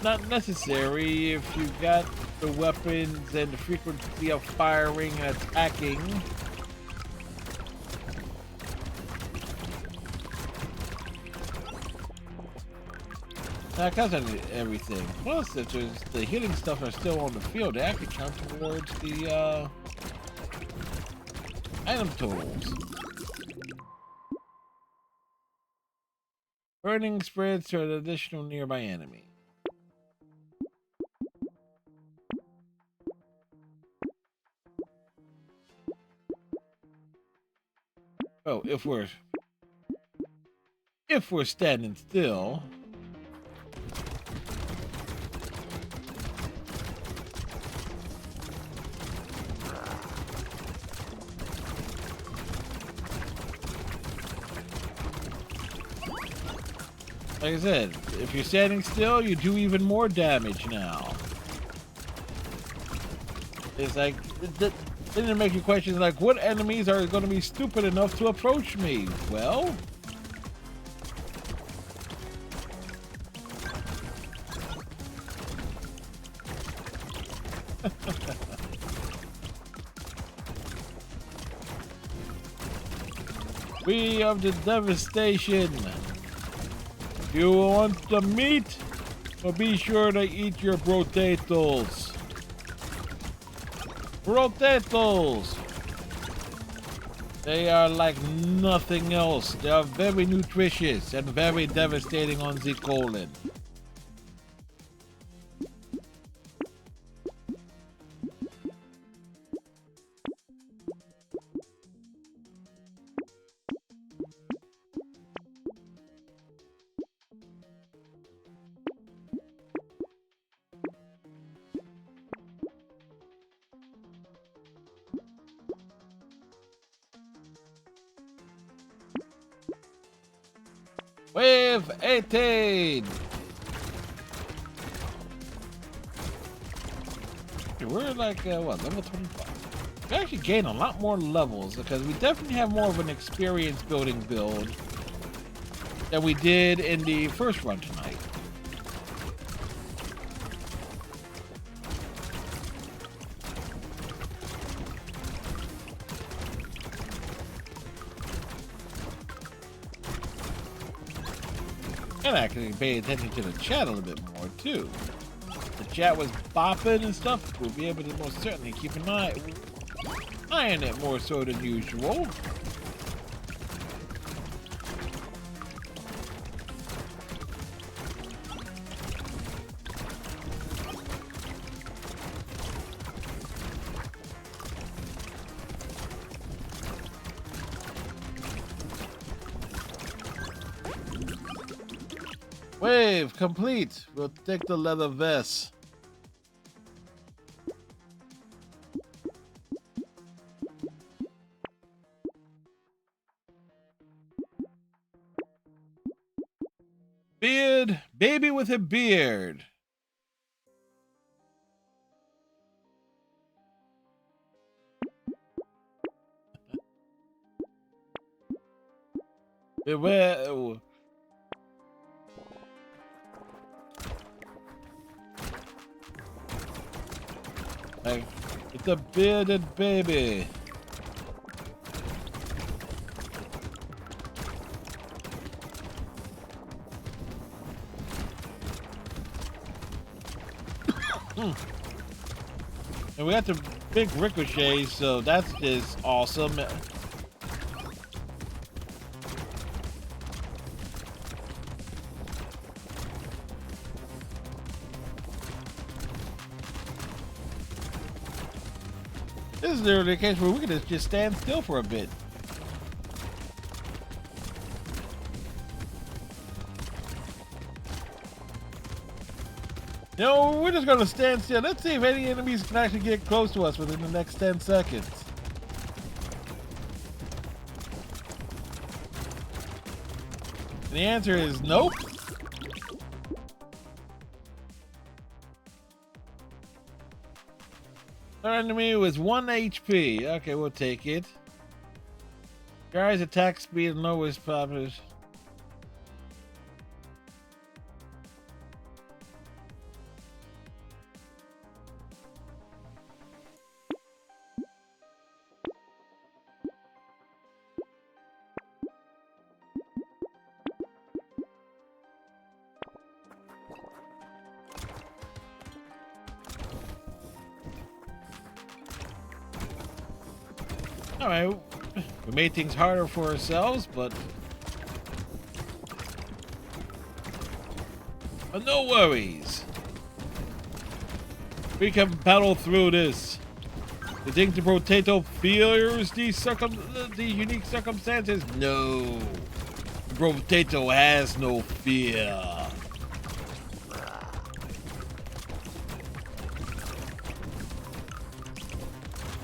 Speaker 2: not necessary if you got the weapons and the frequency of firing and attacking. That counts on everything. Plus, if there's, the healing stuff are still on the field, they actually count towards the item totals. Burning spreads to an additional nearby enemy. Oh, if we're standing still. Like I said, if you're standing still, you do even more damage now. It's like, then it makes you question, like, what enemies are going to be stupid enough to approach me? Well... Free of the devastation. You want the meat? Well, be sure to eat your Brotatoes. Brotatoes! They are like nothing else. They are very nutritious and very devastating on the colon. Wave 18! We're like, what, level 25? We actually gain a lot more levels because we definitely have more of an experience building build than we did in the first run tonight. And I can pay attention to the chat a little bit more too. If the chat was bopping and stuff, we'll be able to most certainly keep an eye on it more so than usual. Wave complete. We'll take the leather vest. Beard, baby with a beard. Beware. Like, it's a bearded baby. And we got the big ricochet, so that's just awesome. This is literally a case where we could just stand still for a bit. You know, we're just gonna stand still. Let's see if any enemies can actually get close to us within the next 10 seconds. And the answer is nope. Our enemy was 1 HP. Okay, we'll take it. Guys, attack speed and lowest popular. Alright, we made things harder for ourselves, but no worries. We can battle through this. You think the Brotato fears these unique circumstances? No. The Brotato has no fear.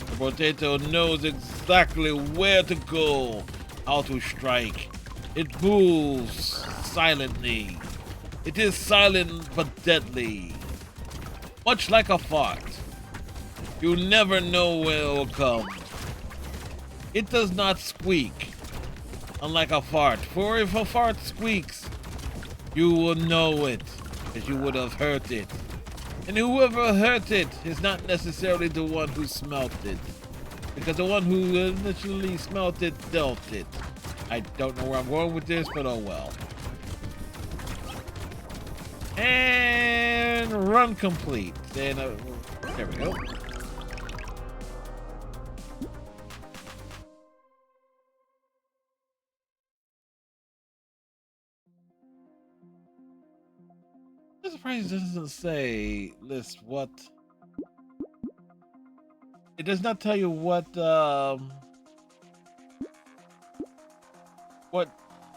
Speaker 2: The Brotato knows exactly where to go, how to strike. It moves silently. It is silent but deadly. Much like a fart. You never know where it will come. It does not squeak, unlike a fart. For if a fart squeaks, you will know it, as you would have heard it. And whoever heard it is not necessarily the one who smelt it, because the one who initially smelt it dealt it. I don't know where I'm going with this, but oh well. And run complete. Then there we go. I'm surprised it doesn't say list what. It does not tell you what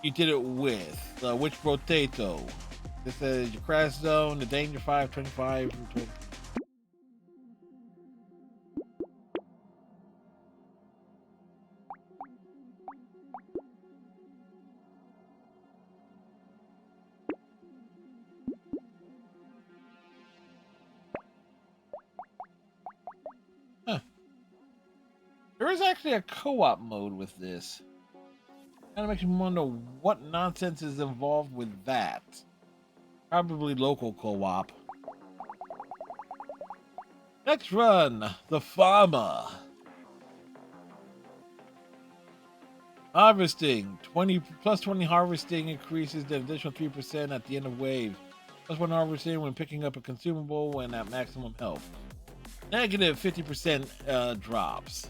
Speaker 2: you did it with. Which Brotato. It says your crash zone, the danger 5, 25, and 20. Huh. There is actually a co-op mode with this. Kind of makes me wonder what nonsense is involved with that. Probably local co-op. Next run, the farmer. Harvesting, 20 plus 20 harvesting increases the additional 3% at the end of wave. Plus 1 harvesting when picking up a consumable when at maximum health. Negative 50% drops.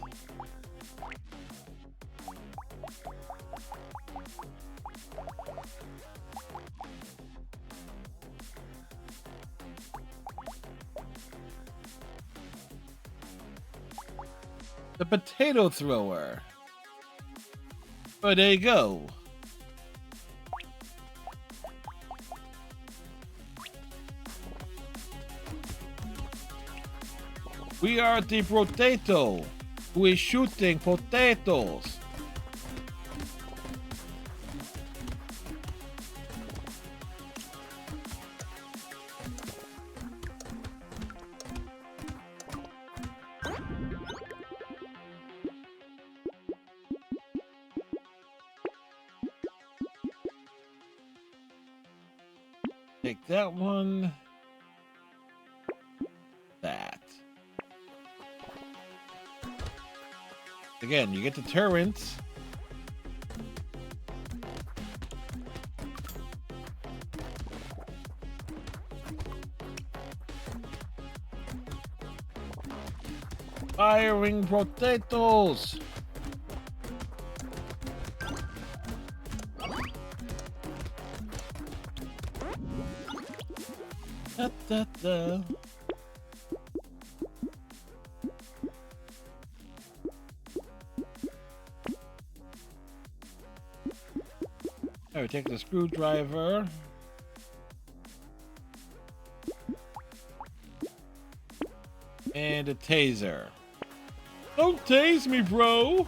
Speaker 2: The potato thrower. Oh, there you go. We are the Brotato who is shooting potatoes. Take that one. That. Again, you get the turrets. Firing potatoes. Da, da, da. Alright, take the screwdriver. And a taser. Don't tase me, bro!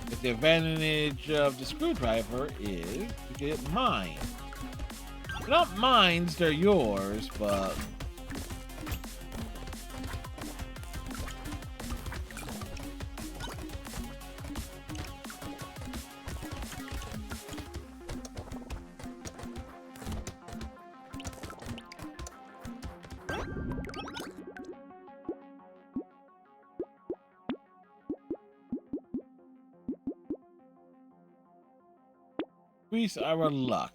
Speaker 2: But the advantage of the screwdriver is you get mines. They're not mines, they're yours, but increase our luck.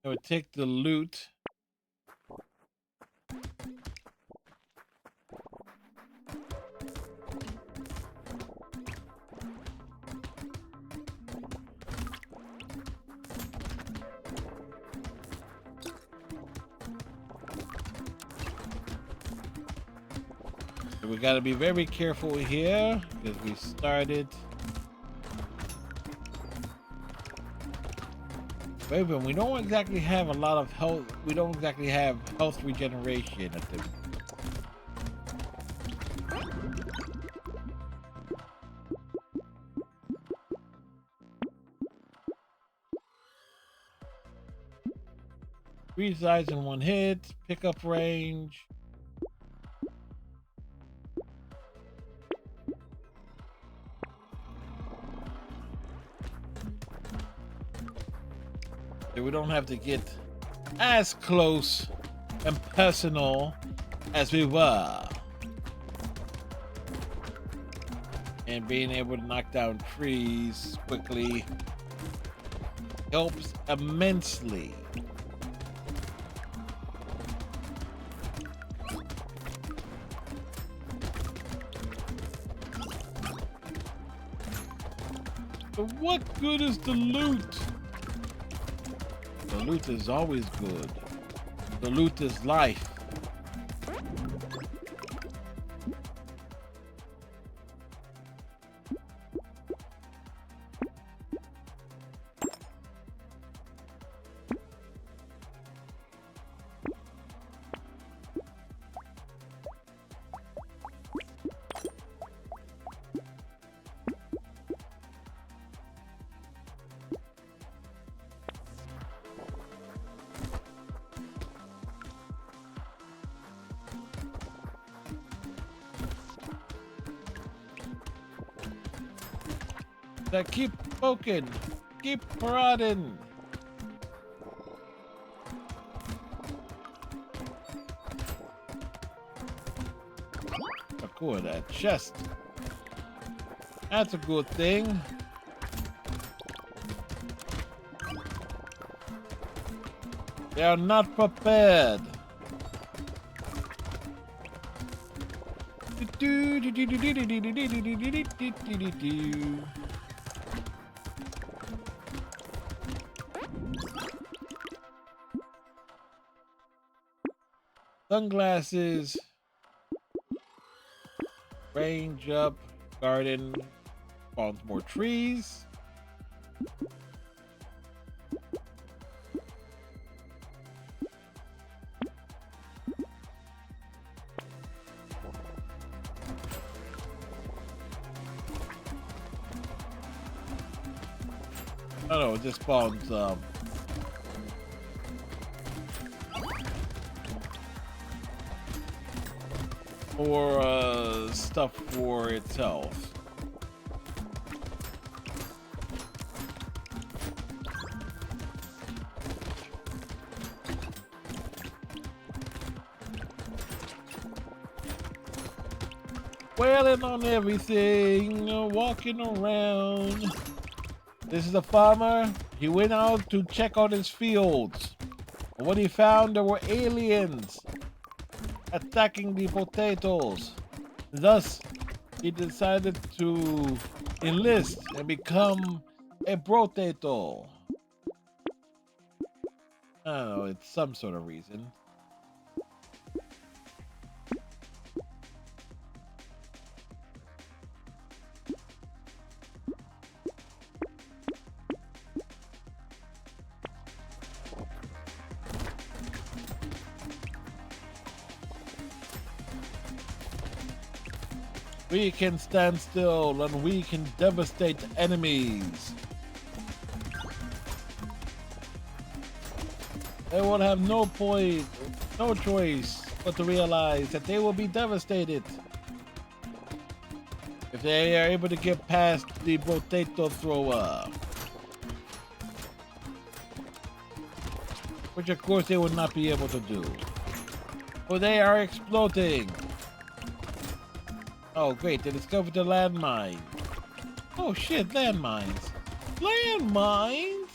Speaker 2: I would take the loot. So we got to be very careful here because we started. Wait, but we don't exactly have a lot of health. We don't exactly have health regeneration at the. Three sides in one hit, pickup range. So we don't have to get as close and personal as we were. And being able to knock down trees quickly helps immensely. But what good is the loot? The loot is always good. The loot is life. That keep poking, keep prodding. Oh, cool, that chest. That's a good thing. They are not prepared. Sunglasses, range up, garden, spawns more trees. Oh no, it just spawns more stuff for itself. Wailing on everything, walking around. This is a farmer. He went out to check on his fields. And what he found, there were aliens attacking the potatoes. Thus, he decided to enlist and become a Brotato. I don't know, it's some sort of reason. We can stand still and we can devastate enemies. They will have no point, no choice but to realize that they will be devastated if they are able to get past the potato thrower. Which of course they will not be able to do. For they are exploding. Oh great, they discovered the landmine. Oh shit, landmines. Landmines?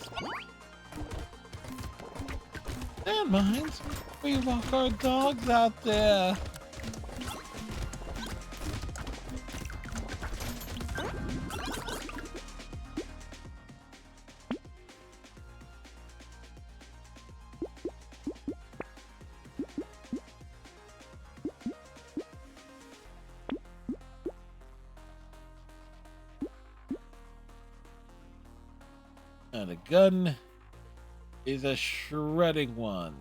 Speaker 2: Landmines? We walk our dogs out there. And the gun is a shredding one.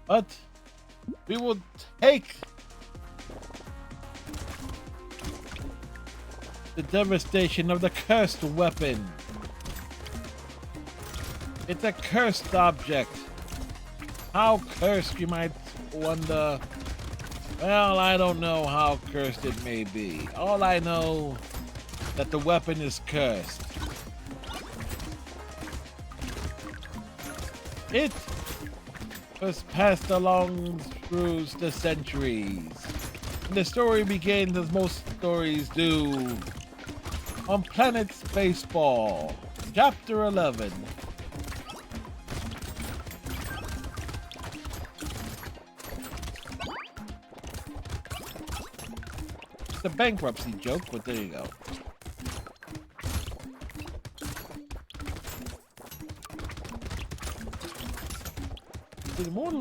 Speaker 2: But we will take the devastation of the cursed weapon. It's a cursed object. How cursed, you might wonder? Well, I don't know how cursed it may be. All I know that the weapon is cursed. It was passed along through the centuries. And the story begins as most stories do. On Planet Spaceball, Chapter 11. It's a bankruptcy joke, but there you go. The more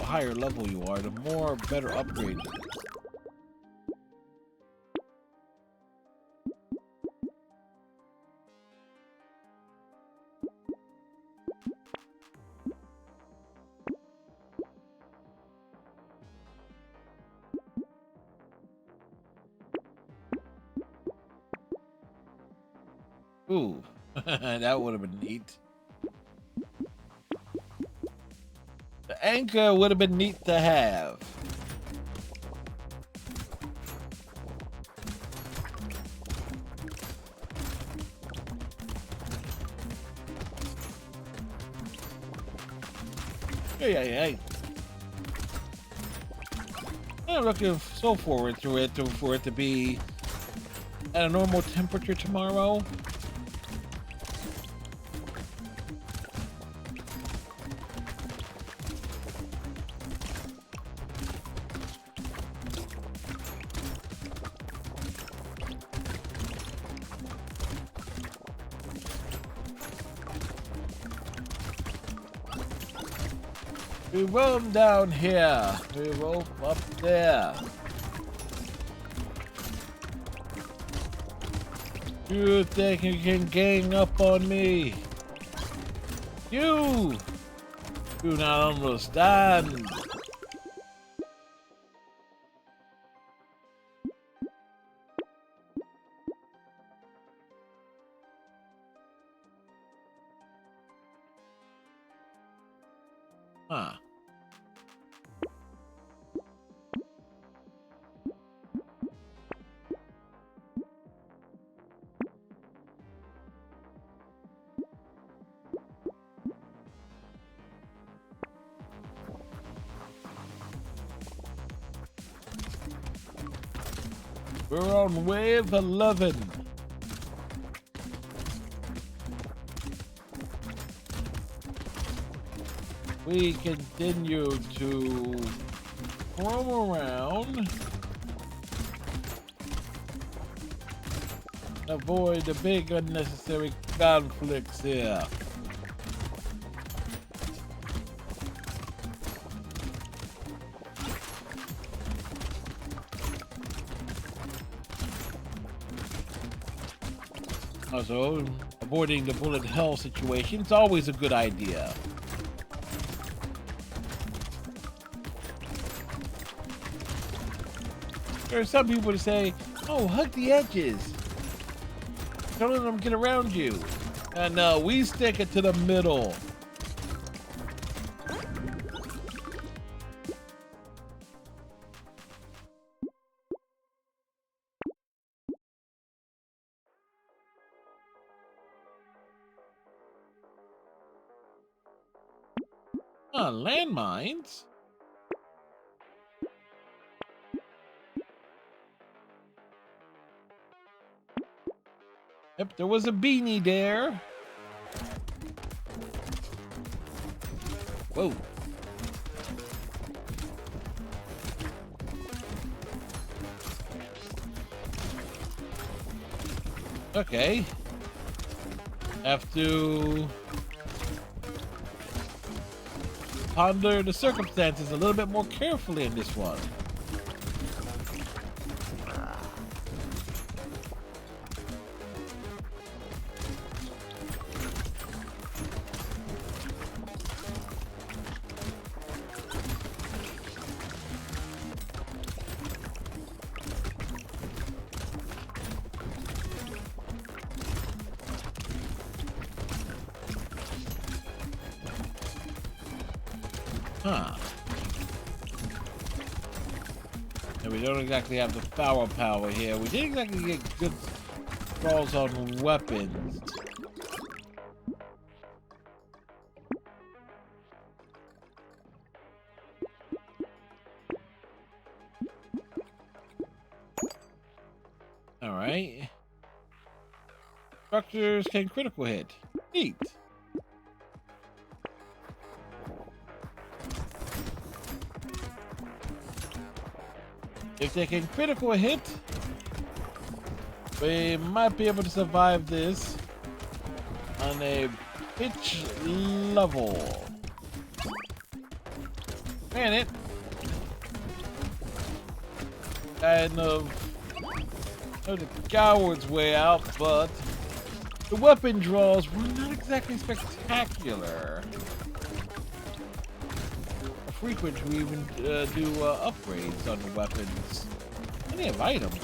Speaker 2: higher level you are, the more better upgrade. Ooh, that would have been neat. The anchor would have been neat to have. Hey. I'm looking so forward to it, for it to be at a normal temperature tomorrow. We roam down here. We roam up there. You think you can gang up on me? You do not understand. Huh. We're on wave 11. We continue to roam around. Avoid the big unnecessary conflicts here. Also, avoiding the bullet hell situation is always a good idea. There are some people that say, oh, hug the edges. Don't let them get around you. And no, we stick it to the middle. Landmines? Yep, there was a beanie there. Whoa. Okay. Have to ponder the circumstances a little bit more carefully in this one. Huh. And we don't exactly have the power here. We didn't exactly get good calls on weapons. Alright. Structures can critical hit. Neat. If they can critical hit, we might be able to survive this on a pitch level. Man, it kind of the coward's way out, but the weapon draws were not exactly spectacular. Frequent we even do upgrades on the weapons. Plenty of items.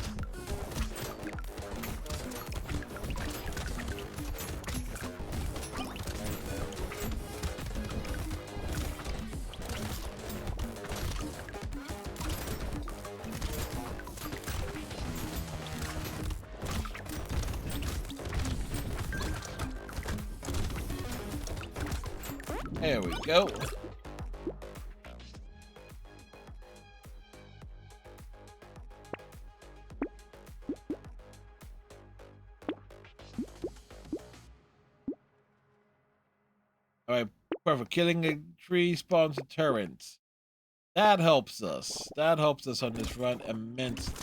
Speaker 2: There we go. Alright, perfect. Killing a tree spawns deterrents. That helps us. That helps us on this run immensely.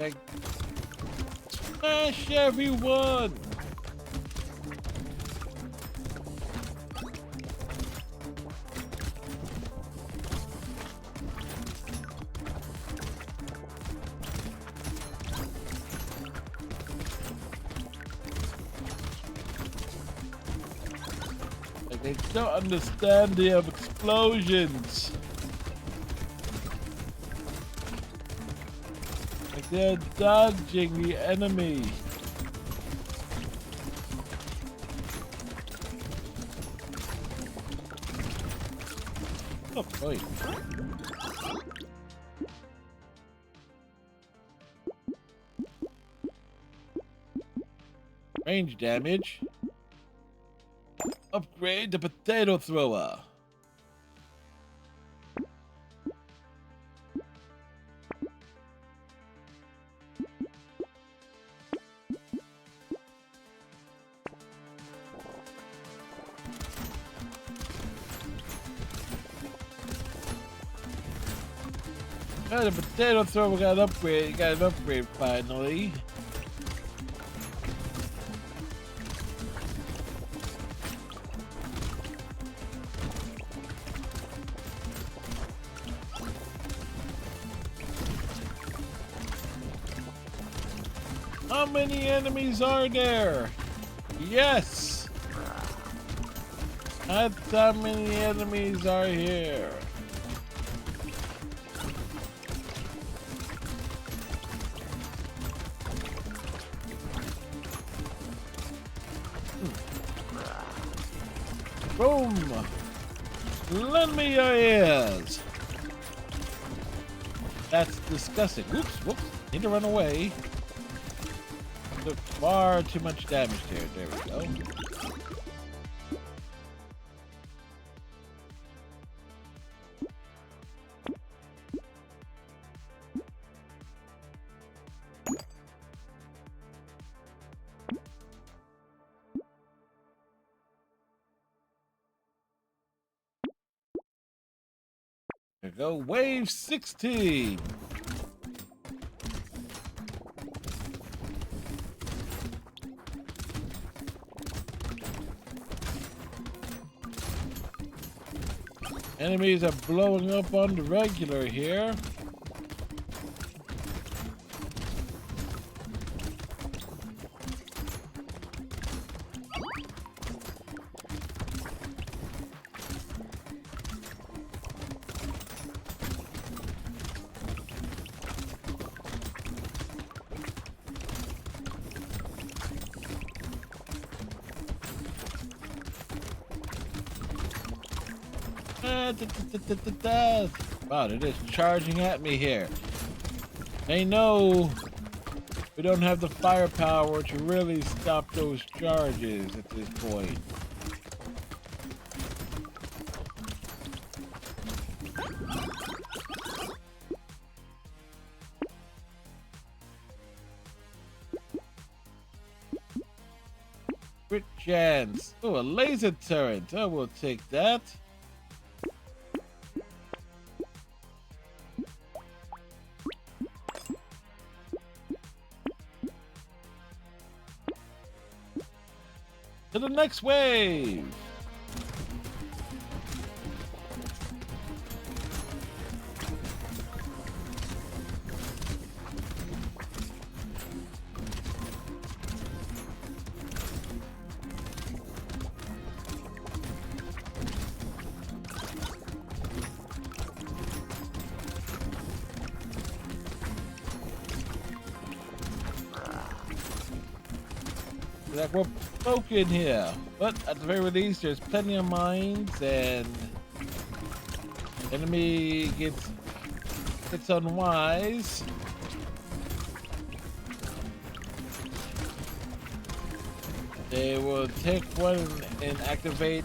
Speaker 2: Like, smash everyone! They don't understand the explosions. Like they're dodging the enemy. Oh boy. Range damage. Upgrade the potato thrower. Oh, the potato thrower got an upgrade. Got an upgrade finally. How many enemies are there? Yes! That's how many enemies are here. Boom! Lend me your ears! That's disgusting. Whoops, whoops. Need to run away. Took far too much damage there. There we go. There we go. Wave 16. Enemies are blowing up on the regular here. Wow, they're just charging at me here. They know we don't have the firepower to really stop those charges at this point. Crit chance. Oh, a laser turret. I will take that. To the next wave. Like we're broken here, but at the very least there's plenty of mines, and enemy gets unwise. They will take one and activate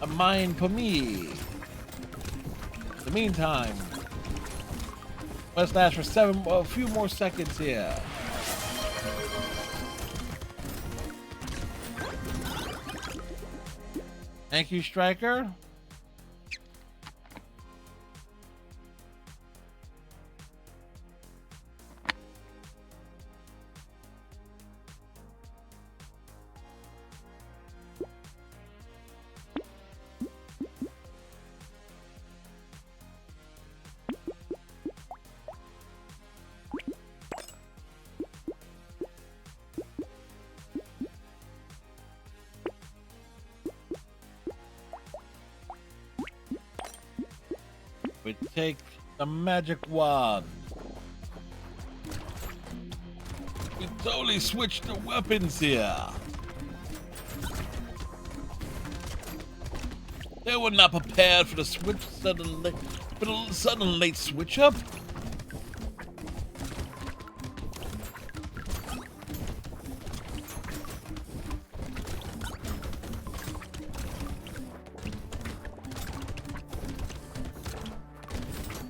Speaker 2: a mine for me. In the meantime, let's last for a few more seconds here. Thank you, Striker. We take the magic wand. We totally switched the weapons here. They were not prepared for the sudden late switch up.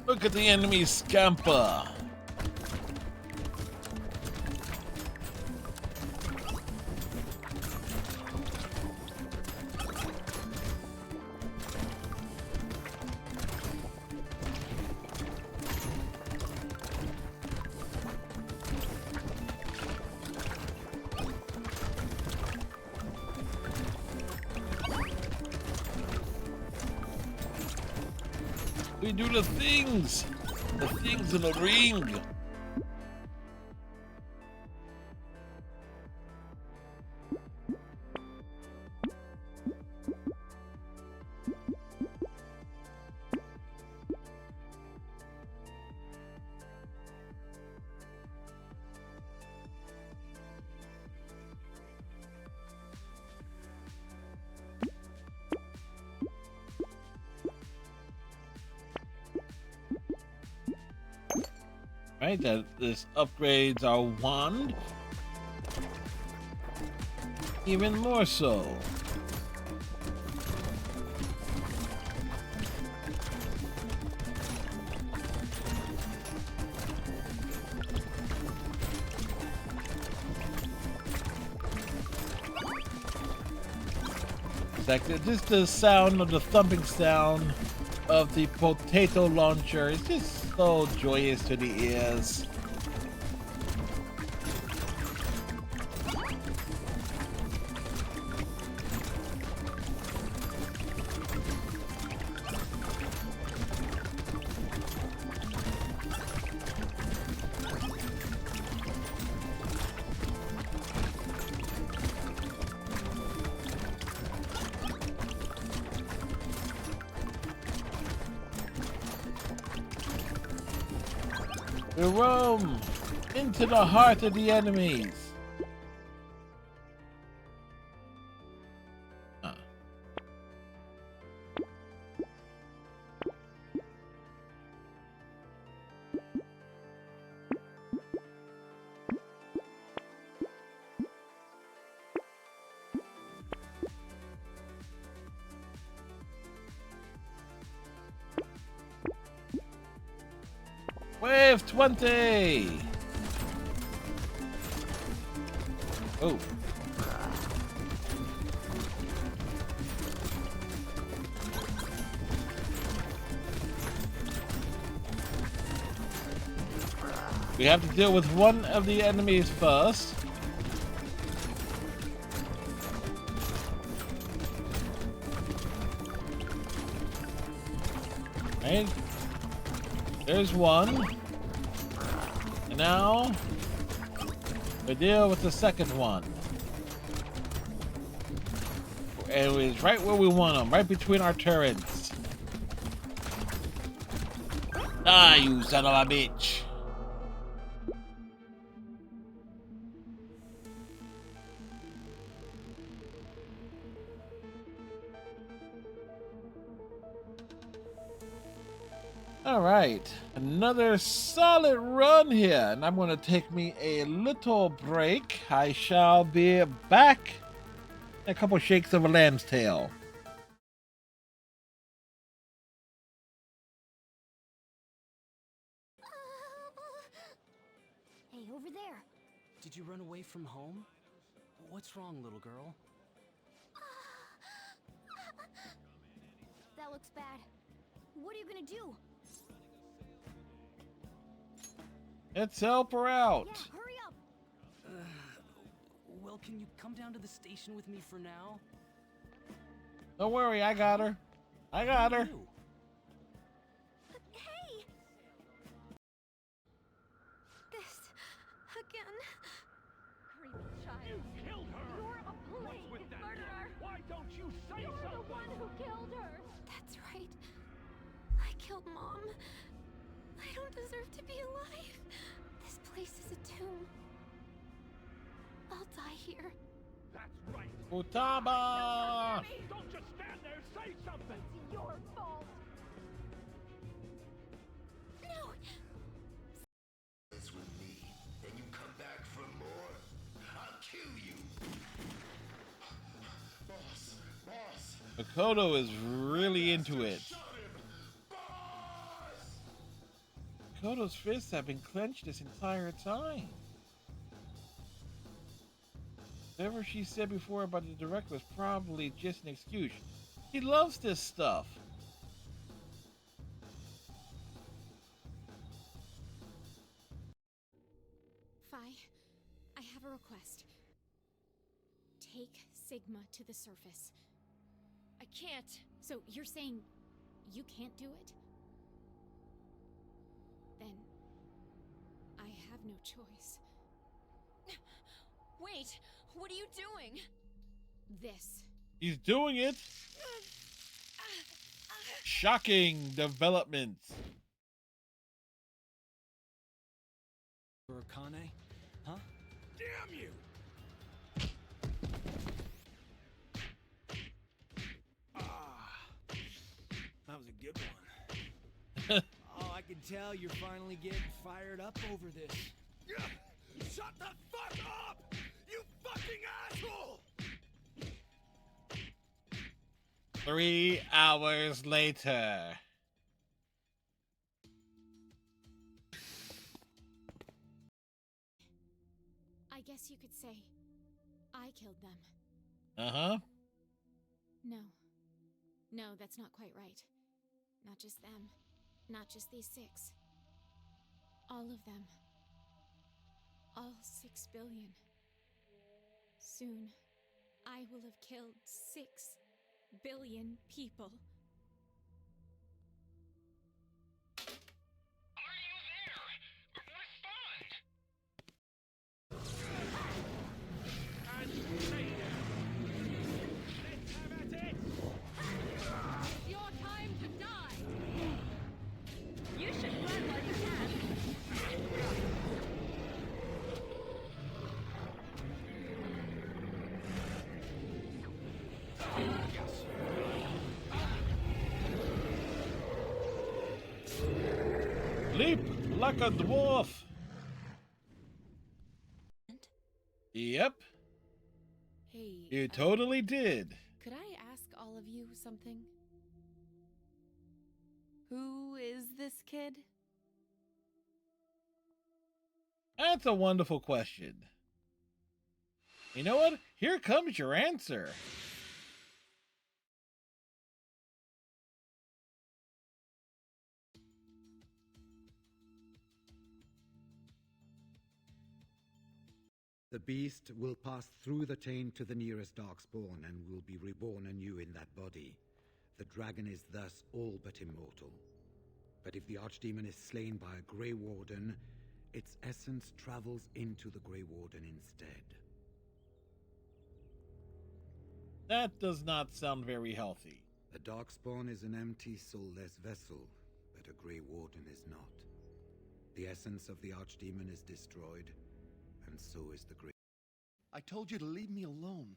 Speaker 2: Look at the enemy scamper. We do the things in the ring. Right, that this upgrades our wand. Even more so. Like just the sound of the thumping sound of the potato launcher is just so joyous to the ears. We roam into the heart of the enemies. Wave 20! Oh. We have to deal with one of the enemies first. Right? There's one. And now we deal with the second one. It was right where we want them, right between our turrets. Ah, you son of a bitch. All right, another solid run here, and I'm going to take me a little break. I shall be back in a couple shakes of a lamb's tail.
Speaker 1: Hey, over there.
Speaker 6: Did you run away from home? What's wrong, little girl?
Speaker 1: That looks bad. What are you gonna do?
Speaker 2: Let's help her out.
Speaker 1: Yeah, hurry up.
Speaker 6: Well, can you come down to the station with me for now?
Speaker 2: Don't worry, I got her. I got her.
Speaker 6: You.
Speaker 1: Hey! This again. Creepy child.
Speaker 5: You killed her!
Speaker 1: You're a plague
Speaker 5: What's with that?
Speaker 1: murderer.
Speaker 5: Why don't you say
Speaker 1: You're
Speaker 5: something?
Speaker 1: the one who killed her. That's right. I killed Mom. I don't deserve to be alive. This place is a tomb. I'll die here.
Speaker 5: That's right.
Speaker 2: Utaba!
Speaker 5: Don't just stand there, say something!
Speaker 1: It's your fault. No!
Speaker 4: It's with me, and you come back for more, I'll kill you. Boss,
Speaker 2: Makoto is really into it.
Speaker 4: shut him. Boss!
Speaker 2: Makoto's fists have been clenched this entire time. Whatever she said before about the director was probably just an excuse. He loves this stuff.
Speaker 7: Fi, I have a request. Take Sigma to the surface. I can't. So you're saying you can't do it? Then I have no choice.
Speaker 8: Wait, what are you doing?
Speaker 7: This.
Speaker 2: He's doing it. Shocking developments.
Speaker 6: For Akane? Huh?
Speaker 5: Damn you!
Speaker 6: That was a good one. Oh, I can tell you're finally getting fired up over this.
Speaker 5: Shut the fuck up!
Speaker 2: 3 hours later.
Speaker 7: I guess you could say I killed them.
Speaker 2: Uh-huh.
Speaker 7: No. No, that's not quite right. Not just them. Not just these 6. All of them. All 6 billion. Soon, I will have killed 6 billion people.
Speaker 5: Are you there? Respond! And stay there. Let's have at it!
Speaker 8: It's your time to die! You should run while you can.
Speaker 2: Leap like a dwarf. Yep,
Speaker 9: Hey,
Speaker 2: you totally did.
Speaker 9: could I ask all of you something? Who is this kid?
Speaker 2: That's a wonderful question. You know what? Here comes your answer.
Speaker 10: The beast will pass through the chain to the nearest darkspawn and will be reborn anew in that body. The dragon is thus all but immortal. But if the archdemon is slain by a Grey Warden, its essence travels into the Grey Warden instead.
Speaker 2: That does not sound very healthy.
Speaker 10: A darkspawn is an empty, soulless vessel, but a Grey Warden is not. The essence of the archdemon is destroyed, and so is the Grey.
Speaker 11: I told you to leave me alone.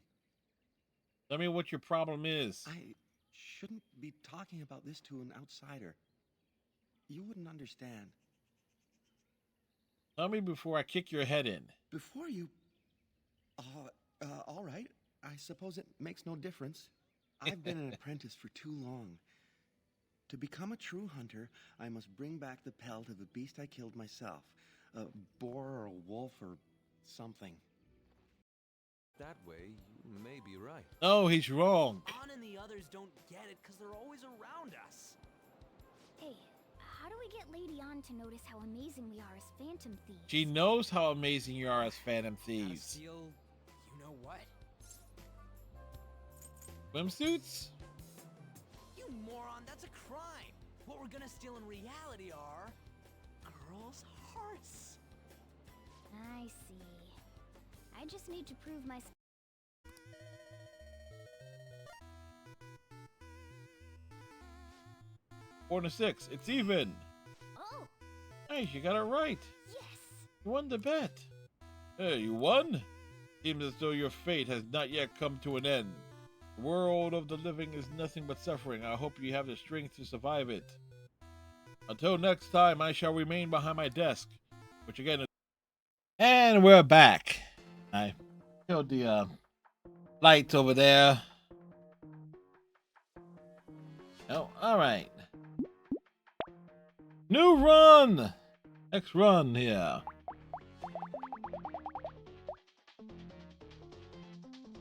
Speaker 2: Tell me what your problem is.
Speaker 11: I shouldn't be talking about this to an outsider. You wouldn't understand.
Speaker 2: Tell me before I kick your head in.
Speaker 11: Before you... all right. I suppose it makes no difference. I've been an apprentice for too long. To become a true hunter, I must bring back the pelt of a beast I killed myself. A boar or a wolf or something.
Speaker 12: That way, you may be right.
Speaker 2: Oh, he's wrong.
Speaker 6: On and the others don't get it because they're always around us.
Speaker 1: Hey, how do we get Lady On to notice how amazing we are as Phantom Thieves?
Speaker 2: She knows how amazing you are as Phantom Thieves.
Speaker 6: Steal, you know what?
Speaker 2: Swimsuits?
Speaker 6: You moron, that's a crime. What we're gonna steal in reality are girls' hearts.
Speaker 1: I see. I just need to prove my...
Speaker 2: 4 to 6. It's even.
Speaker 1: Oh,
Speaker 2: Hey, you got it right.
Speaker 1: yes!
Speaker 2: You won the bet. Hey, you won? Seems as though your fate has not yet come to an end. The world of the living is nothing but suffering. I hope you have the strength to survive it. Until next time, I shall remain behind my desk, which again is... And we're back. I killed the lights over there. Oh, all right. New run! Next run here.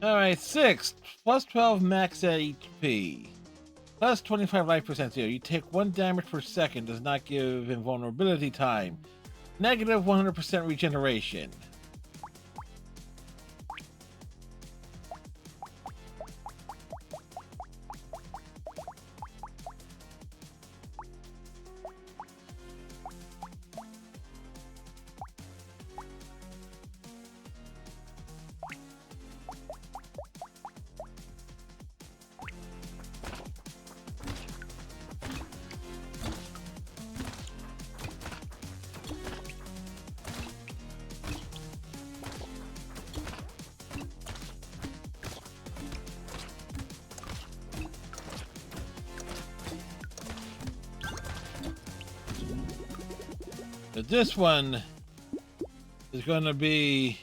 Speaker 2: Alright, 6. Plus 12 max at HP. Plus 25 life percent here. You take 1 damage per second. Does not give invulnerability time. Negative 100% regeneration. But this one is going to be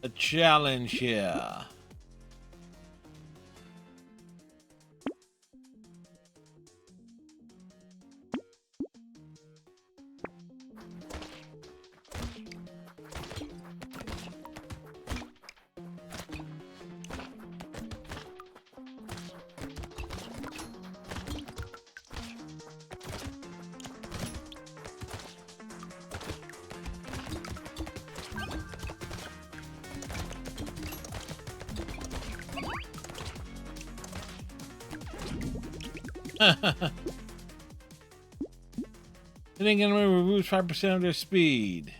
Speaker 2: a challenge here. Hitting enemy removes 5% of their speed.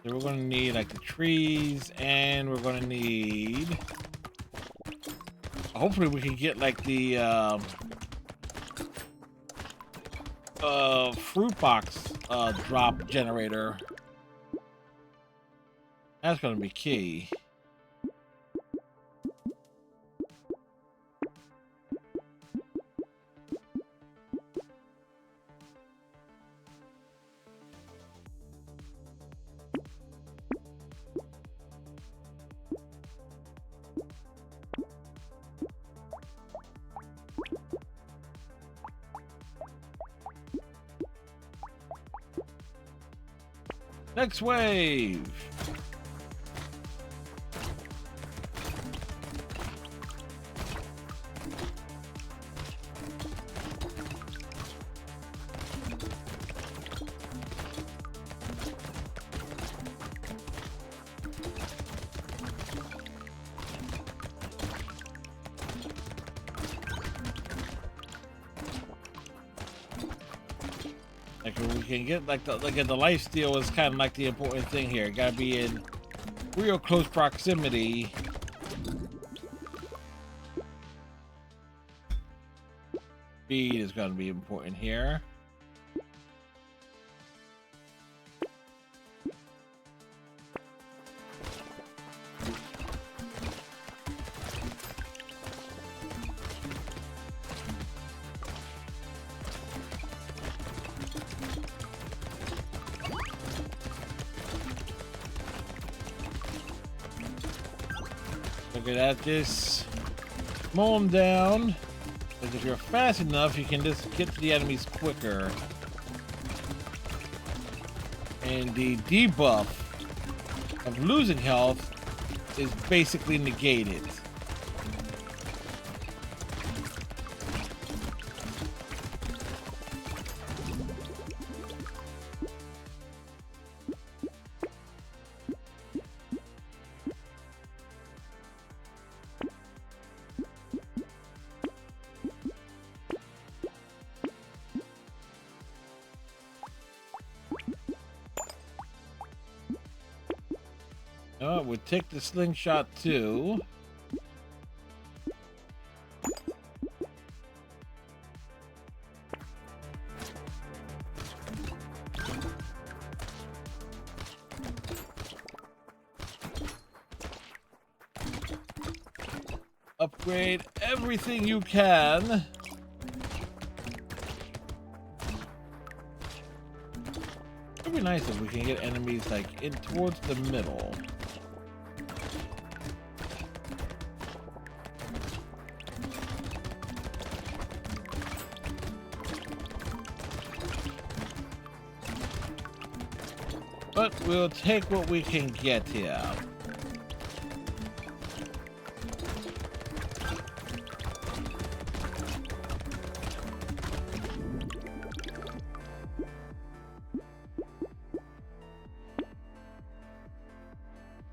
Speaker 2: So we're gonna need like the trees, and we're gonna need. Hopefully, we can get like the fruit box drop generator. That's gonna be key. Next wave. Like we can get like the life steal is kind of like the important thing here. Gotta be in real close proximity. Speed is gonna be important here. Look at this. Mow them down. Because if you're fast enough, you can just get to the enemies quicker. And the debuff of losing health is basically negated. Oh, we'll take the slingshot too. Upgrade everything you can. It'd be nice if we can get enemies like in towards the middle. But we'll take what we can get here.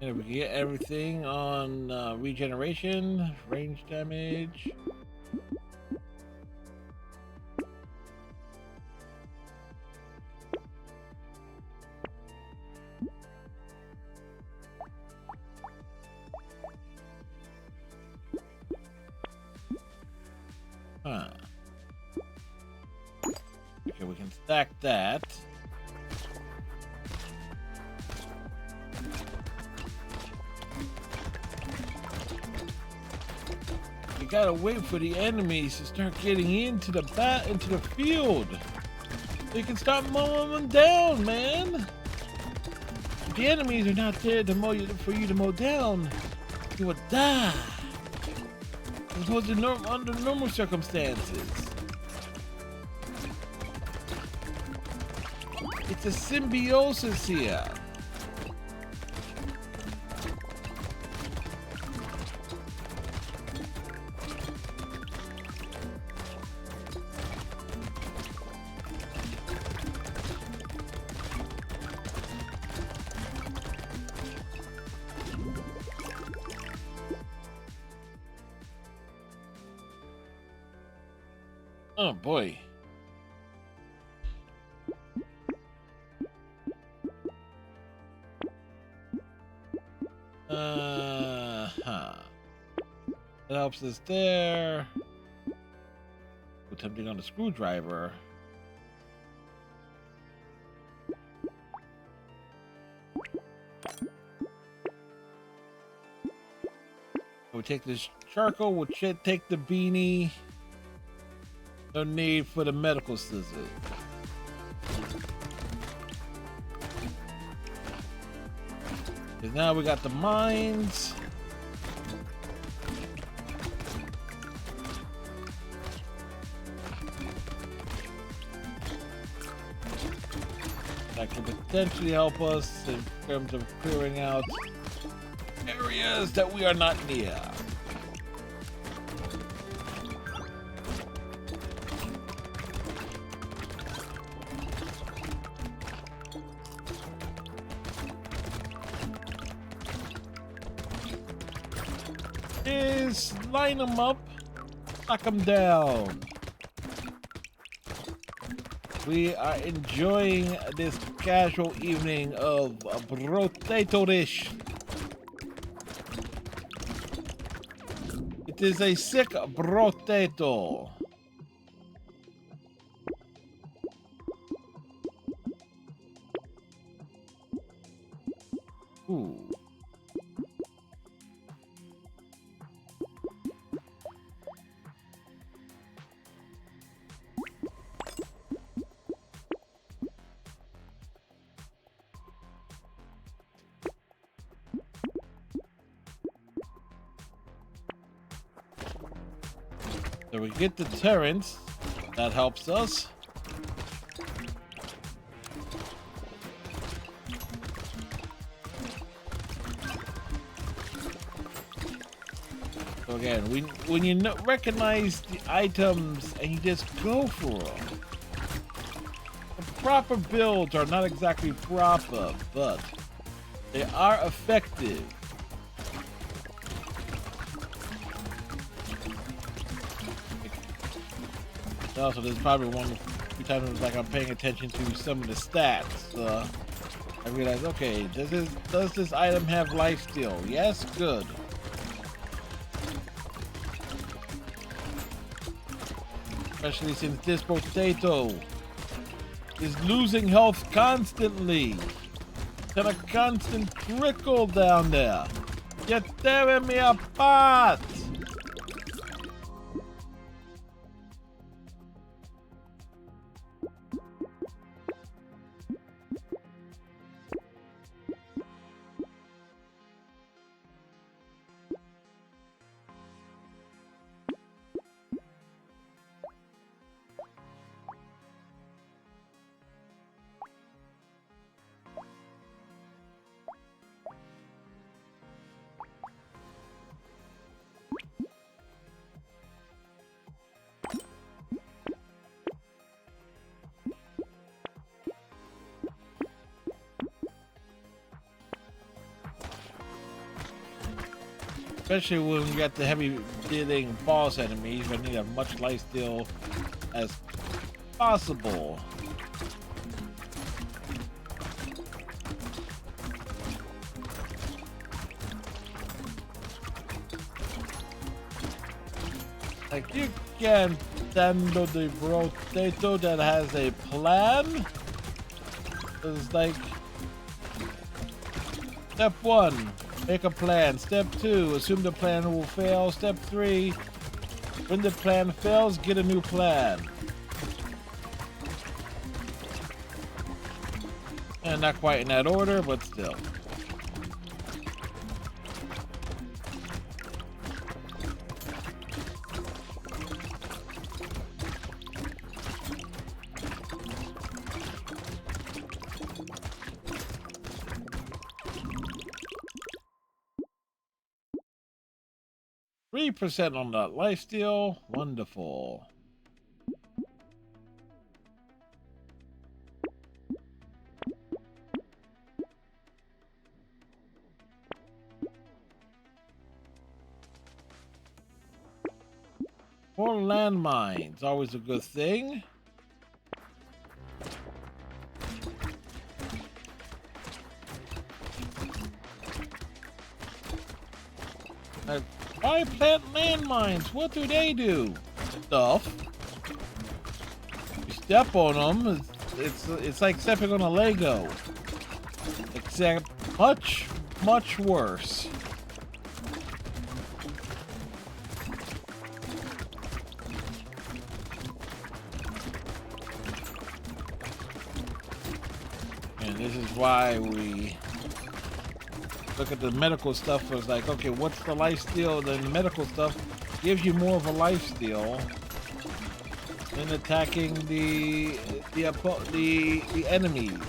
Speaker 2: And we can get everything on regeneration, range damage. Huh. Okay, we can stack that. gotta wait for the enemies to start getting into the field. So you can start mowing them down, man. If the enemies are not there to for you to mow down, you would die. As opposed to under normal circumstances. It's a symbiosis here. Oh boy. That helps us there. Attempting on the screwdriver. We'll take this charcoal, we'll take the beanie. No need for the medical scissors. Because now we got the mines. That can potentially help us in terms of clearing out areas that we are not near. Is line them up, knock them down. We are enjoying this casual evening of Brotato dish. It is a sick Brotato. Ooh. So we get the turrets. That helps us. So again, when you recognize the items and you just go for them. The proper builds are not exactly proper, but they are effective. Also, there's probably one few times like I'm paying attention to some of the stats. I realize, okay, does this item have life steal? Yes, good. Especially since this potato is losing health constantly. Got a constant trickle down there. You're tearing me apart. Especially when we got the heavy dealing boss enemies, we need as much life steal as possible. Like, you can't handle the Brotato that has a plan. It's like, step 1, make a plan. Step 2, assume the plan will fail. Step 3, When the plan fails, get a new plan. And not quite in that order, but still. %3 on that lifesteal. Wonderful. More landmines, always a good thing. Why plant landmines? What do they do? Stuff. You step on them, it's like stepping on a Lego. Except much worse. And this is why we look at the medical stuff. It's like, okay, what's the life steal? Then the medical stuff gives you more of a life steal than attacking the enemies.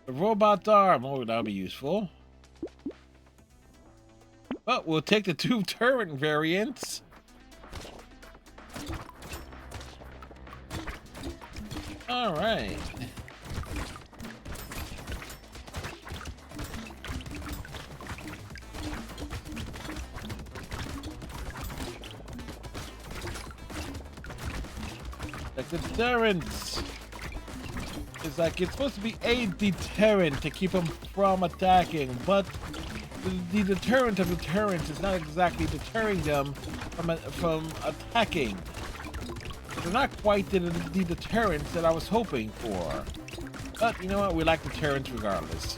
Speaker 2: The robot arm, oh, that'll be useful. But we'll take the 2 turret variants. All right. Like the deterrents. It's like it's supposed to be a deterrent to keep them from attacking, but the deterrent of deterrence is not exactly deterring them from attacking. They're not quite the deterrence that I was hoping for. But you know what? We like deterrence regardless.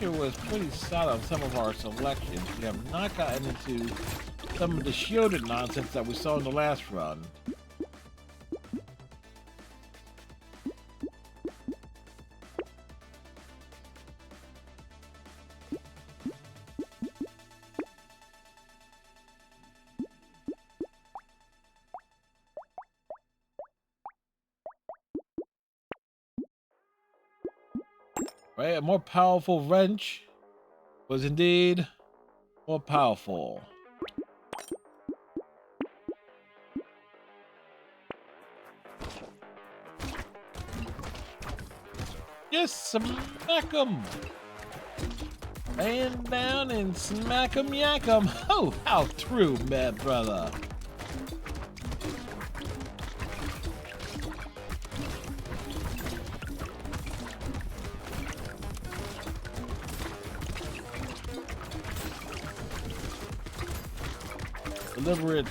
Speaker 2: It was pretty solid on some of our selections. We have not gotten into some of the shielded nonsense that we saw in the last run. Right, a more powerful wrench was indeed more powerful. Just smack 'em! Laying down and smack 'em, yak 'em. Oh, how true, mad brother. Deliberate.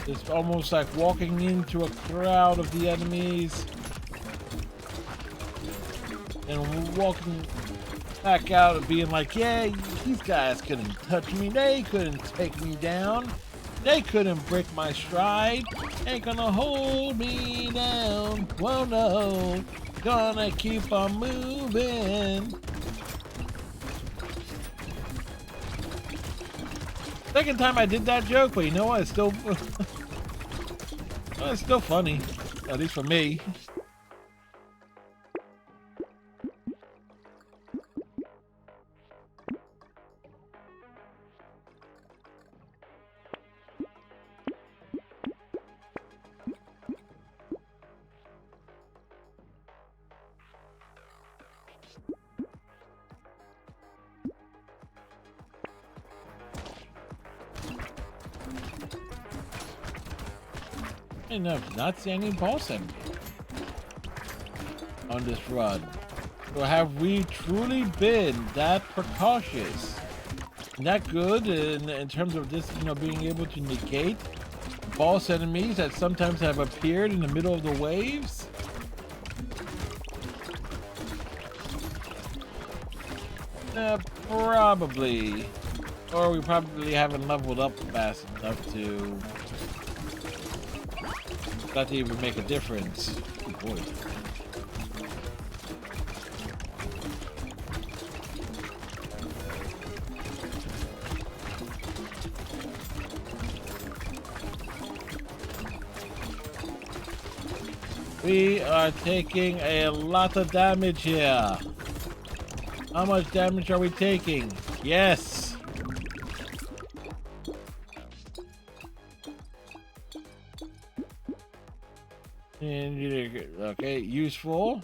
Speaker 2: It's almost like walking into a crowd of the enemies and walking back out and being like, yeah, these guys couldn't touch me. They couldn't take me down. They couldn't break my stride. Ain't gonna hold me down. Whoa, no. Gonna keep on moving. Second time I did that joke, but you know what? It's still, it's still funny, at least for me. And I've not seen any boss enemy on this run. So have we truly been that precautious? That good in terms of this, being able to negate boss enemies that sometimes have appeared in the middle of the waves? Probably. Or we probably haven't leveled up fast enough to not to even make a difference. Oh boy. We are taking a lot of damage here. How much damage are we taking? Yes. Okay, useful.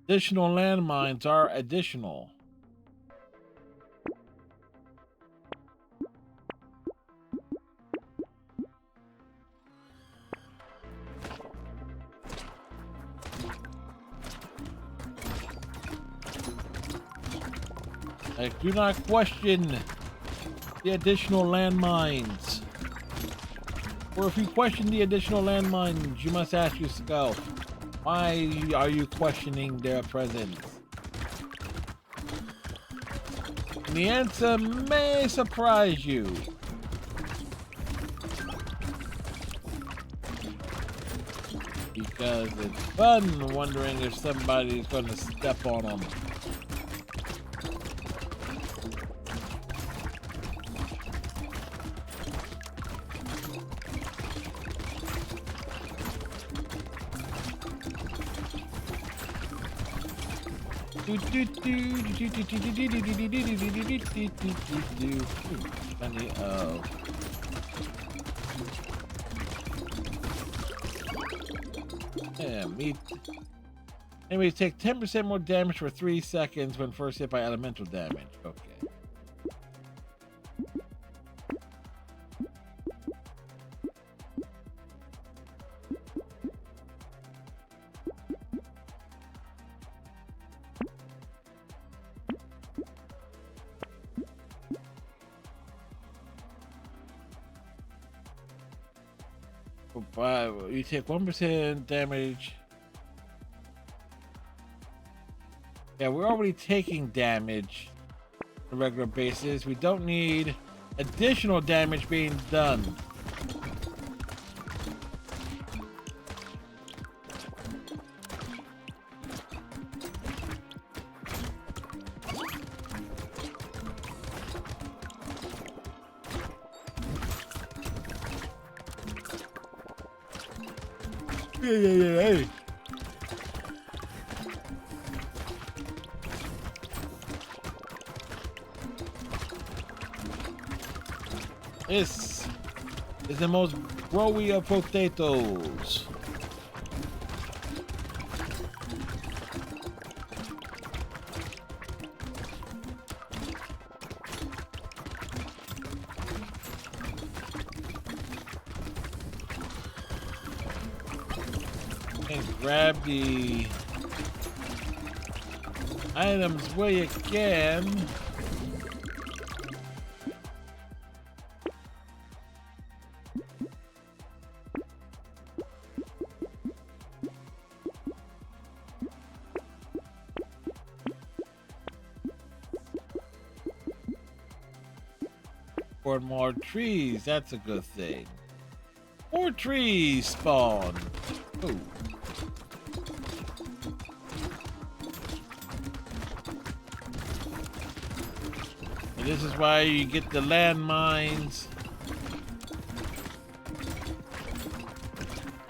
Speaker 2: Additional landmines are additional. I do not question the additional landmines. Or if you question the additional landmines, you must ask yourself, why are you questioning their presence? And the answer may surprise you. Because it's fun wondering if somebody's going to step on them. Funny, oh. Yeah, me. Enemies take 10% more damage for 3 seconds when first hit by elemental damage. Okay. You take 1% damage. Yeah, we're already taking damage on a regular basis. We don't need additional damage being done. Hey. This is the most growy of potatoes. And grab the items where you can. For more trees, that's a good thing. More trees spawn. Ooh. And this is why you get the landmines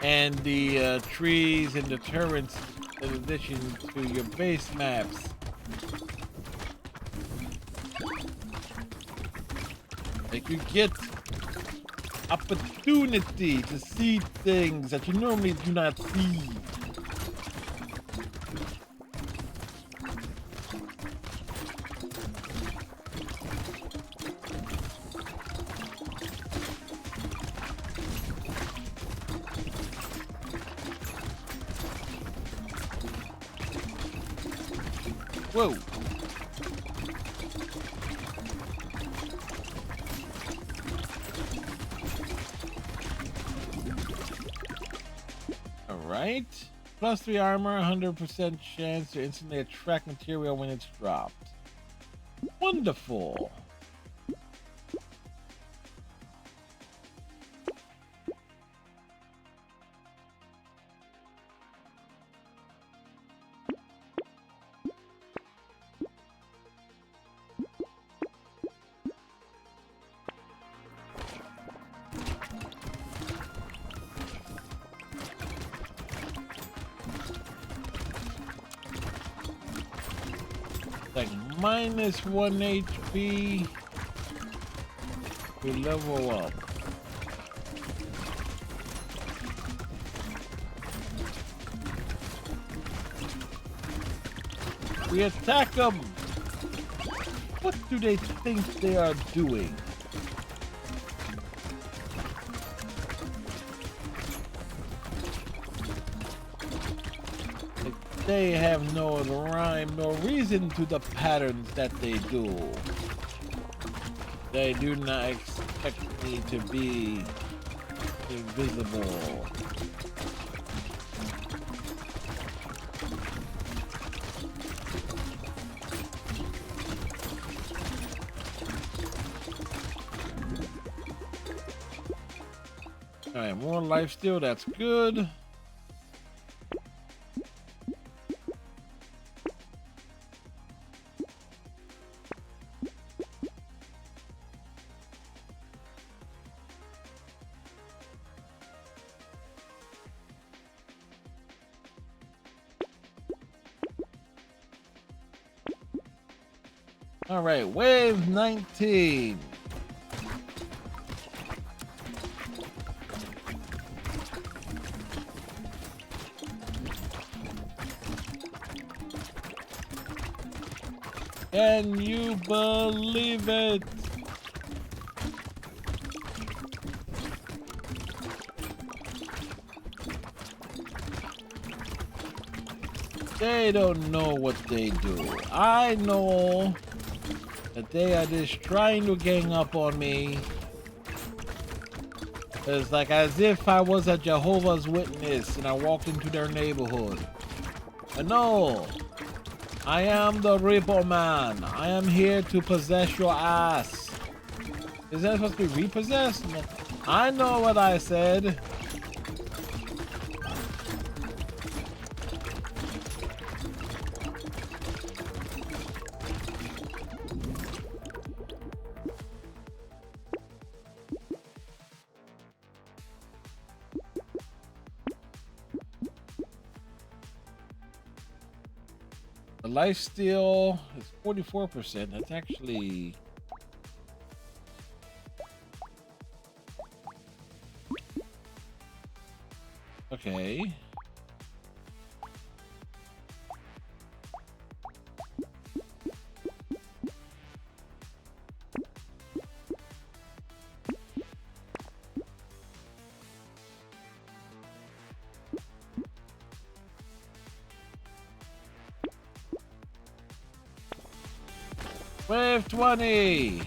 Speaker 2: and the trees and the turrets in addition to your base maps. Like you get opportunity to see things that you normally do not see. Whoa. All right. +3 armor, 100% chance to instantly attract material when it's dropped. Wonderful. Like -1 HP. We level up. We attack them. What do they think they are doing? They have no rhyme nor reason to the patterns that they do. They do not expect me to be invisible. Alright, more life steal, that's good. All right, wave 19. Can you believe it? They don't know what they do. I know that they are just trying to gang up on me. It's like as if I was a Jehovah's Witness and I walked into their neighborhood. But no, I am the Reaper Man. I am here to possess your ass. Is that supposed to be repossessed? I know what I said. The lifesteal is 44%. That's actually okay. Wave 20.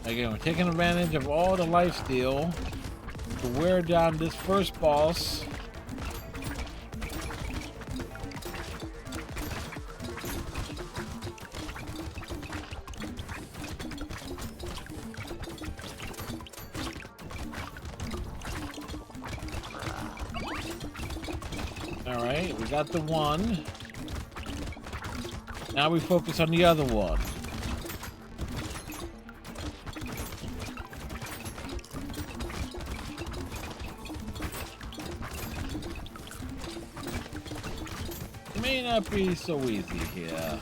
Speaker 2: Again, we're taking advantage of all the lifesteal to wear down this first boss. Alright, we got the one. Now we focus on the other one. may not be so easy here.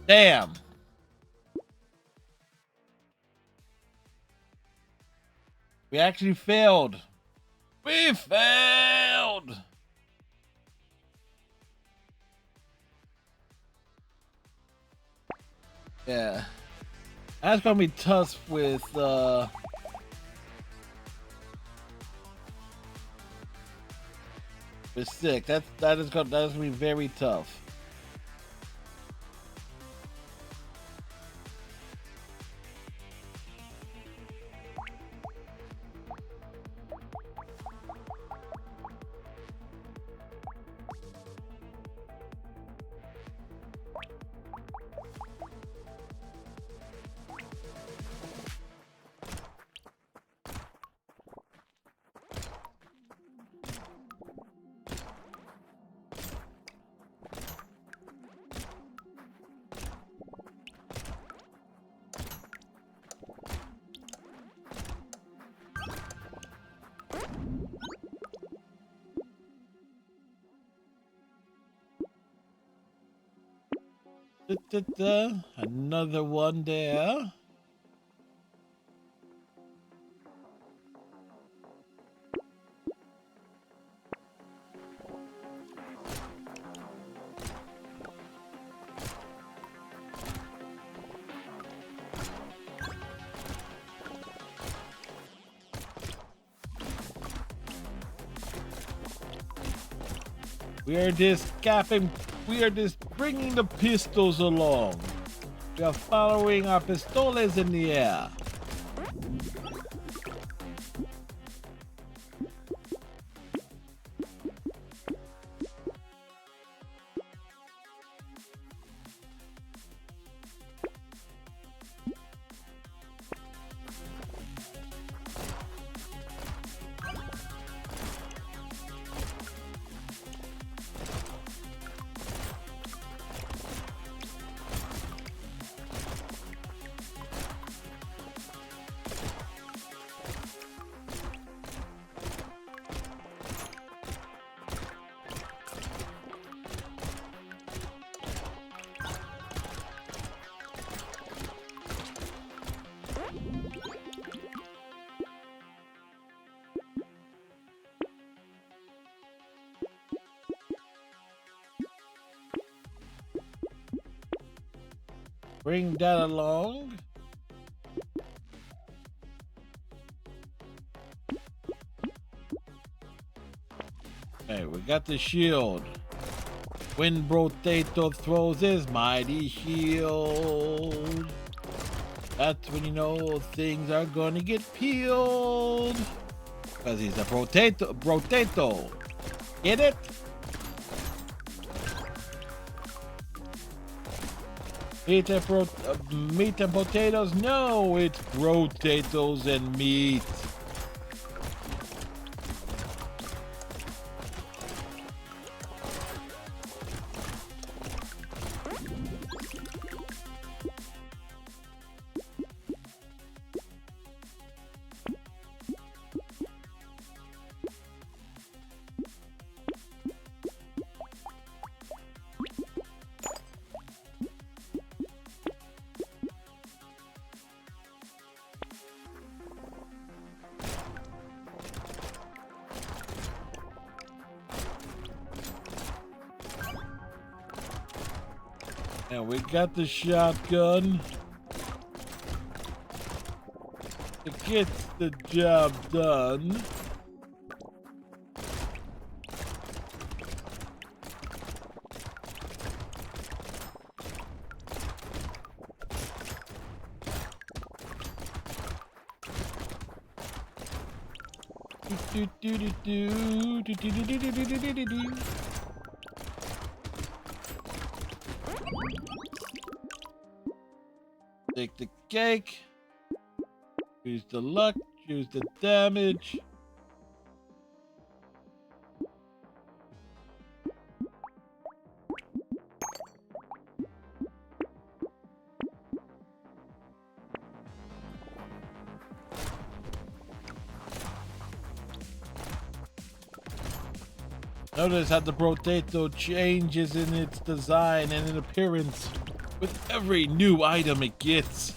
Speaker 2: Damn. We actually failed. We failed. Yeah. That's gonna be tough with sick. That is gonna be very tough. Another one there. We are just bringing the pistols along. We are following our pistoles in the air. Bring that along. Okay, we got the shield. When Brotato throws his mighty shield, that's when you know things are gonna get peeled. Because he's a Brotato. Get it? Meat and potatoes? No, it's potatoes and meat. And we got the shotgun. It gets the job done. Take the cake. Use the luck. Use the damage. Notice how the Brotato changes in its design and in appearance with every new item it gets.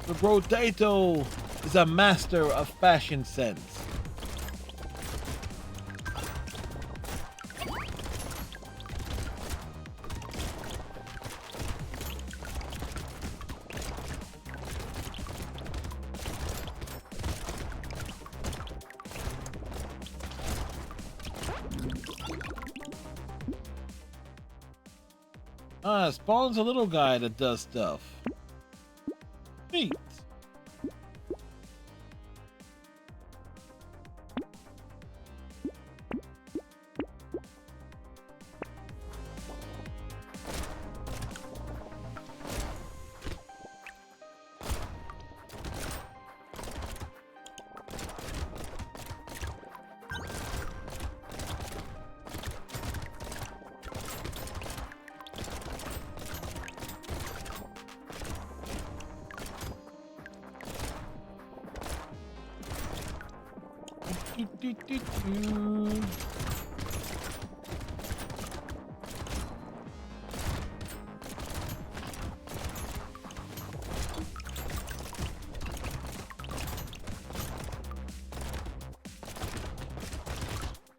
Speaker 2: The Brotato is a master of fashion sense. Spawn's a little guy that does stuff. Neat.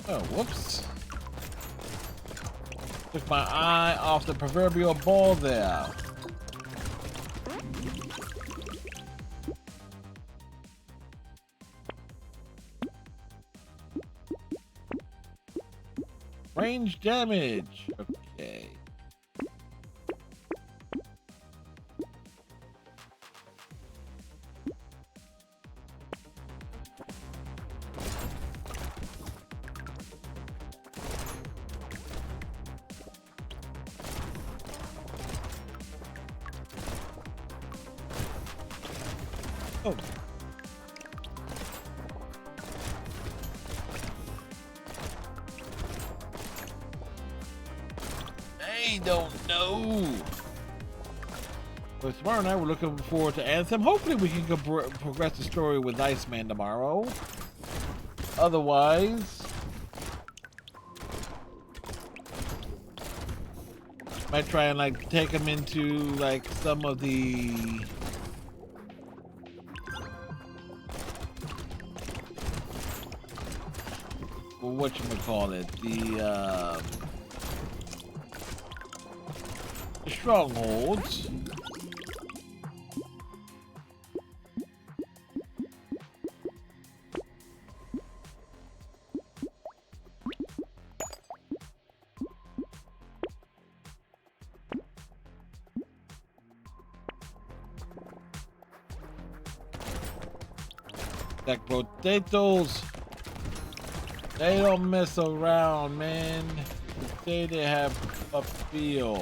Speaker 2: Oh, whoops. Took my eye off the proverbial ball there. Range damage. Okay. Oh. They don't know. But tomorrow night we're looking forward to Anthem. Hopefully we can progress the story with Iceman tomorrow. Otherwise, might try and like take him into like some of the whatchamacallit, the strongholds. Like potatoes. They don't mess around, man. They say they have a feel.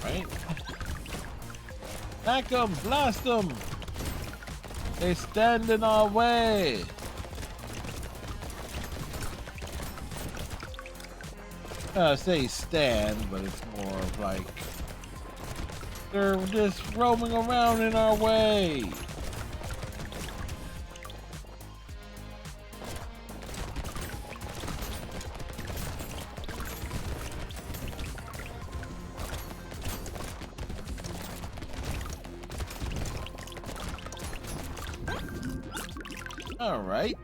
Speaker 2: Right? Attack them! Blast them! They stand in our way! I say stand, but it's more of like they're just roaming around in our way. All right.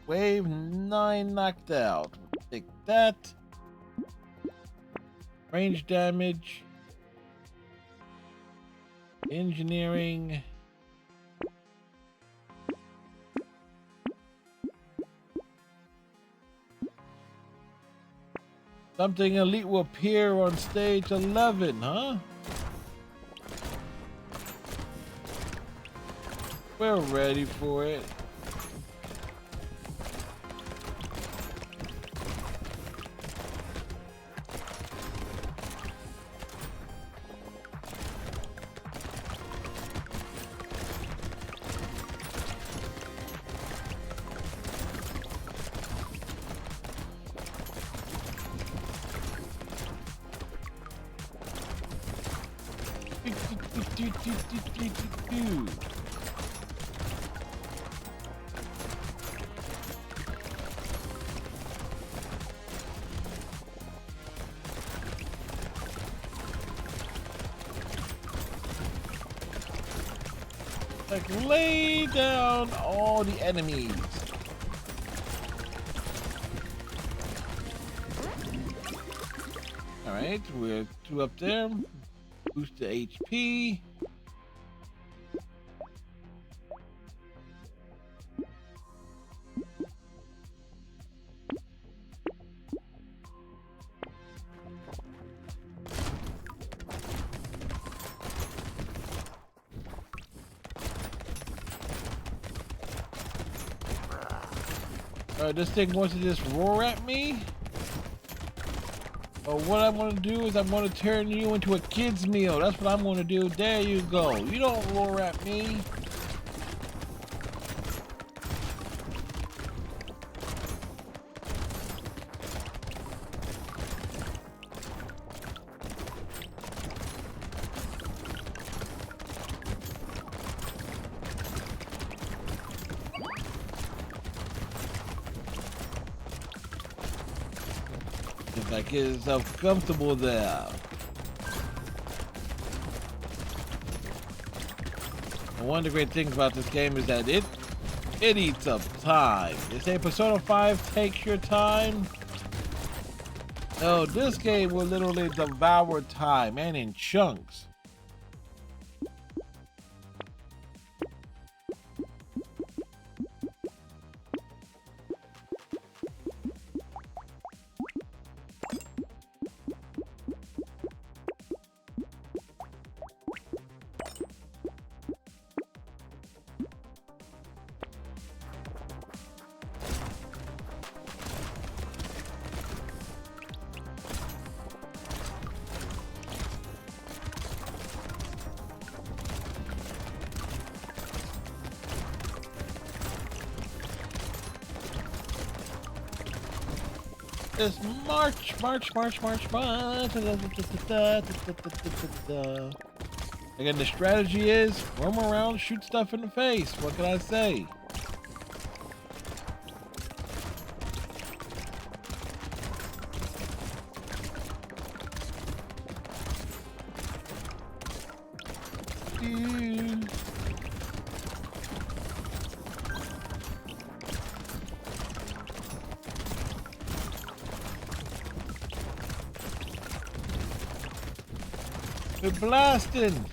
Speaker 2: Wave 9 knocked out. Take that. Range damage. Engineering. Something elite will appear on stage 11, huh? We're ready for it. Like, lay down all the enemies. Alright, we're 2 up there. Boost the HP. This thing wants to just roar at me. But what I'm gonna do is I'm gonna turn you into a kid's meal. That's what I'm gonna do. There you go. You don't roar at me. Like, get yourself comfortable there. And one of the great things about this game is that it eats up time. They say Persona 5 takes your time. No, this game will literally devour time, and in chunks. Just march. Again, the strategy is roam around, shoot stuff in the face. What can I say? We're blasting!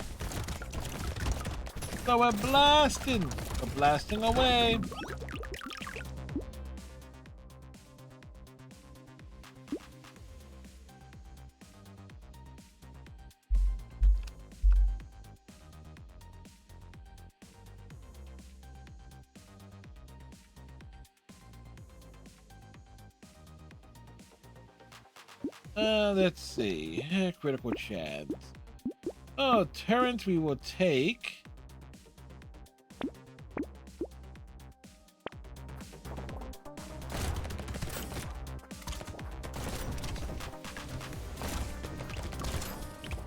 Speaker 2: So we're blasting! We're blasting away! Let's see. Critical chance. Oh, Terrence, we will take.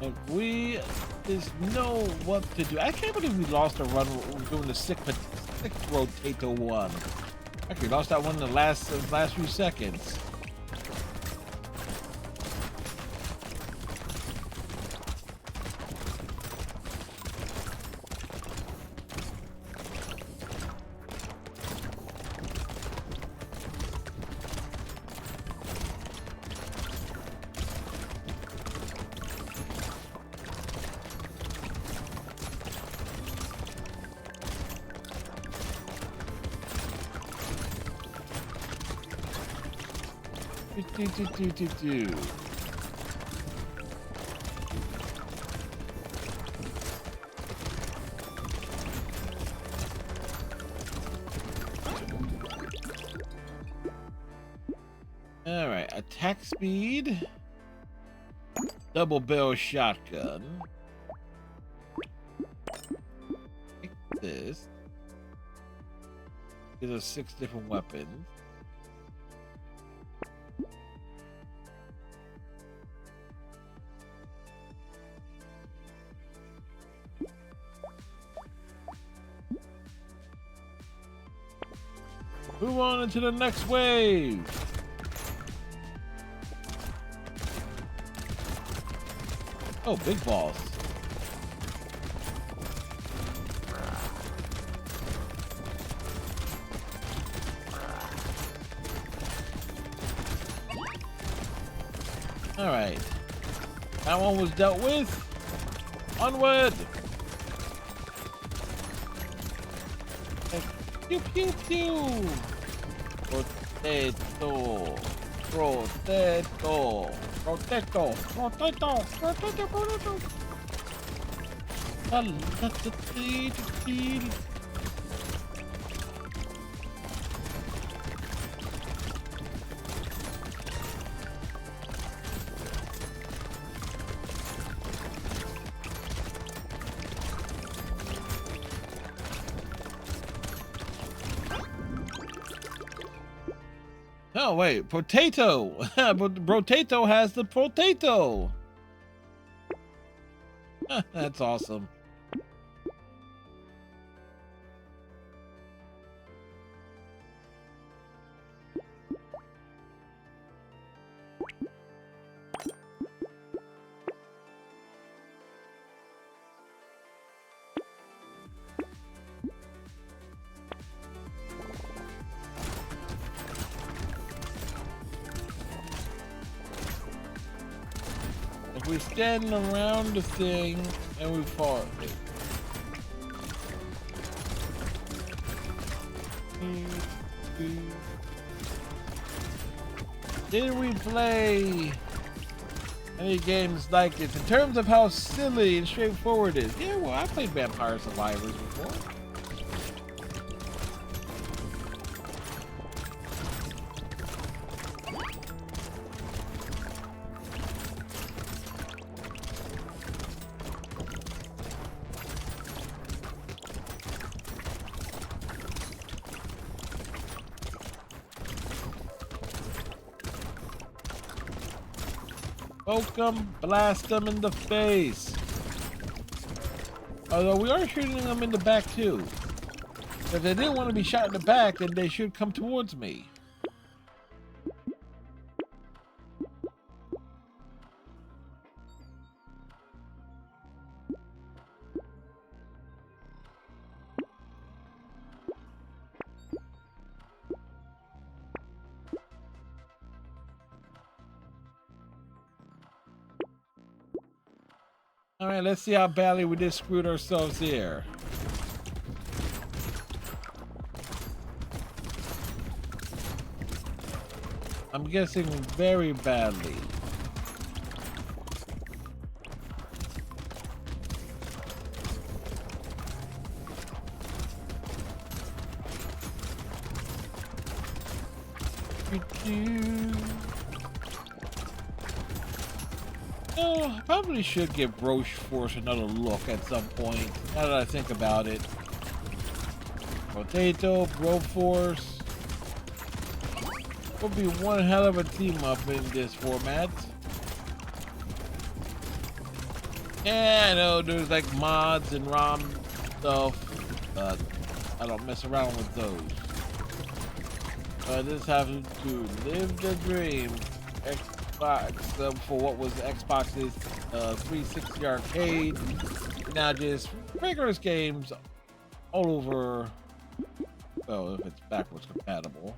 Speaker 2: Like, we just know what to do. I can't believe we lost a run doing the six Brotato one. Actually, lost that one in the last few seconds. All right, attack speed, double barrel shotgun. Take this. These are 6 different weapons. Move on into the next wave. Oh, big boss. All right. That one was dealt with. Onward. Pew pew pew. Brotato. Brotato. Brotato. Brotato. Brotato. Brotato. Oh wait, potato. Brotato has the potato. That's awesome. If we stand around the thing and we fall. Did we play any games like this? In terms of how silly and straightforward it is. Yeah, well, I played Vampire Survivors before. Poke them, blast them in the face. Although we are shooting them in the back too. If they didn't want to be shot in the back, then they should come towards me. All right, let's see how badly we just screwed ourselves here. I'm guessing very badly. Oh, I probably should give Broforce another look at some point, now that I think about it. Brotato, Broforce. Would be one hell of a team up in this format. Yeah, I know there's like mods and ROM stuff, but I don't mess around with those. I just have to live the dream. Xbox for what was Xbox's 360 arcade. Now just rigorous games all over. Well, if it's backwards compatible.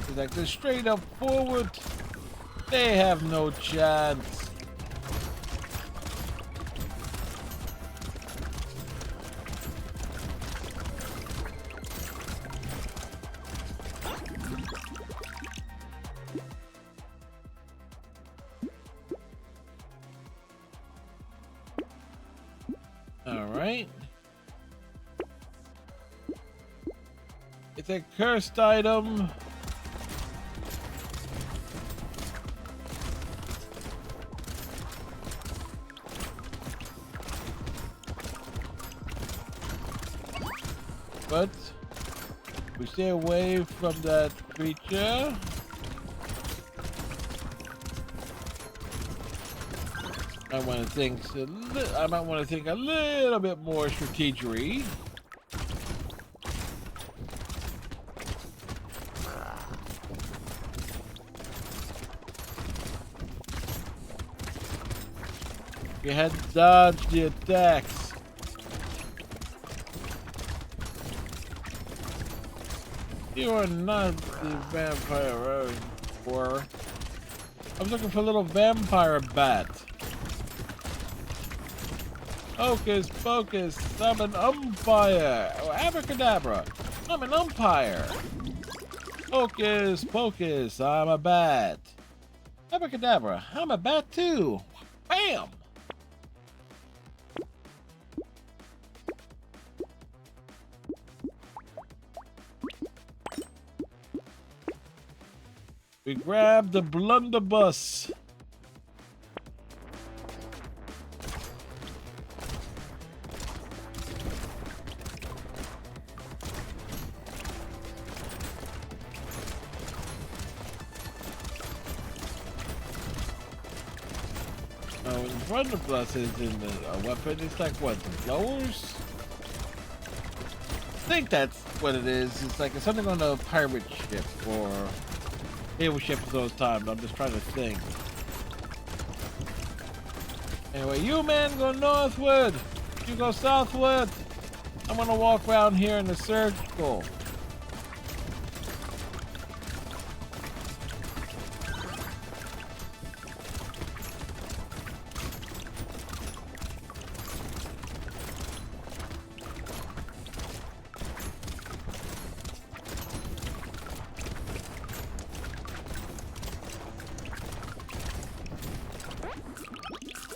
Speaker 2: It's like they're straight up forward. They have no chance. All right. It's a cursed item. But we stay away from that creature. I want to think. I might want to think a little bit more strategery. You had to dodge the attacks. You are not the vampire I was for. I was looking for a little vampire bat. Hocus pocus, I'm an umpire. Oh, abracadabra, I'm an umpire. Hocus pocus, I'm a bat. Abracadabra, I'm a bat too. Bam! We grab the blunderbuss. Oh, the blunderbuss isn't a weapon. It's like what, the blowers? I think that's what it is. It's like something on a pirate ship or naval ship of those times. I'm just trying to think. Anyway, you men go northward. You go southward. I'm gonna walk around here in a circle.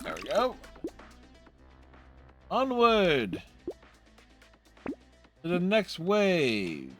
Speaker 2: There we go. Onward to the next wave.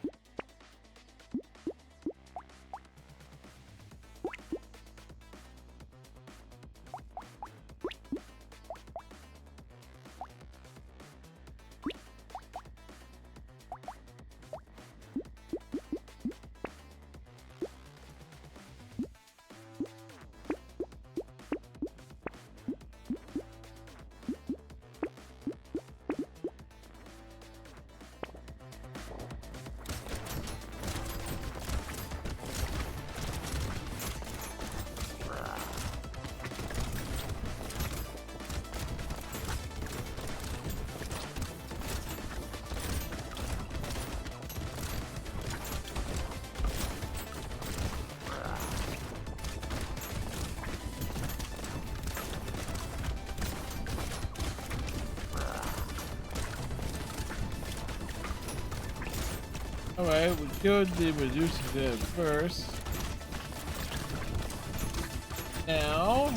Speaker 2: Alright, we killed the Medusa first. Now,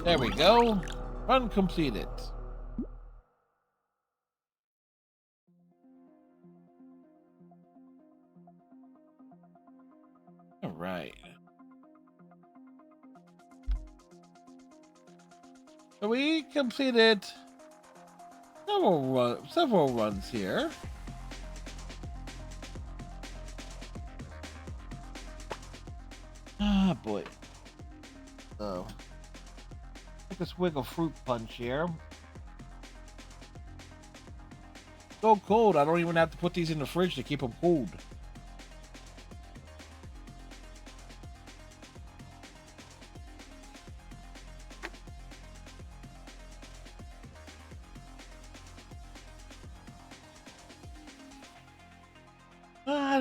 Speaker 2: there we go. Run completed. Alright. So we completed several runs here. Ah, boy. So, take a swig of fruit punch here. So cold, I don't even have to put these in the fridge to keep them cooled.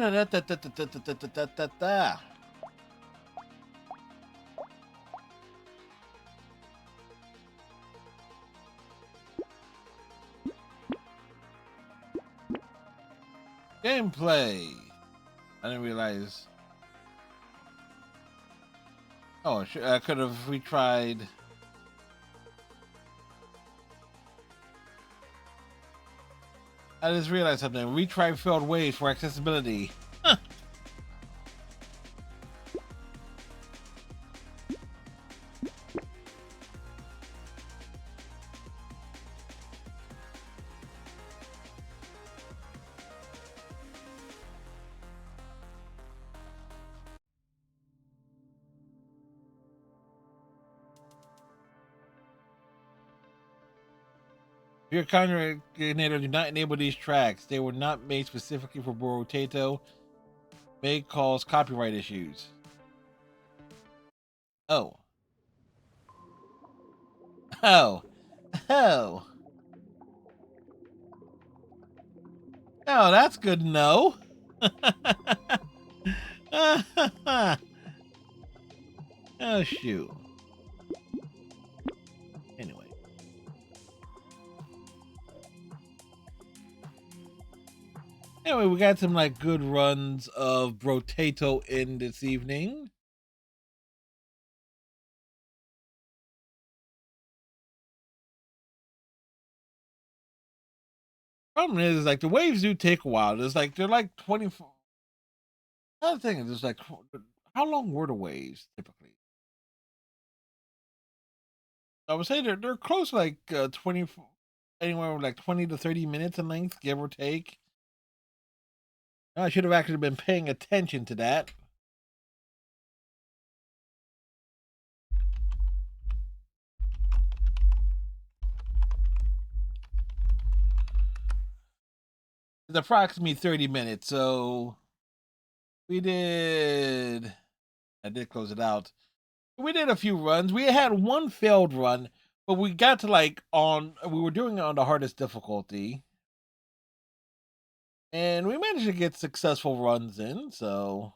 Speaker 2: Da-da-da-da-da-da-da-da-da-da. Gameplay. I didn't realize. Oh, I could have retried. I just realized something. Retry failed ways for accessibility. Huh. If your content coordinator do not enable these tracks, they were not made specifically for Brotato. May cause copyright issues. Oh. Oh. Oh. Oh, that's good to know. Oh, shoot. Anyway. Anyway, we got some like good runs of Brotato in this evening. Problem is, like, the waves do take a while. There's like they're like 24. Another thing is, like, how long were the waves typically? I would say they're close, like 20, anywhere from like 20 to 30 minutes in length, give or take. I should have actually been paying attention to that. It's approximately 30 minutes, so we did. I did close it out. We did a few runs. We had one failed run, but we got to like we were doing it on the hardest difficulty. And we managed to get successful runs in, so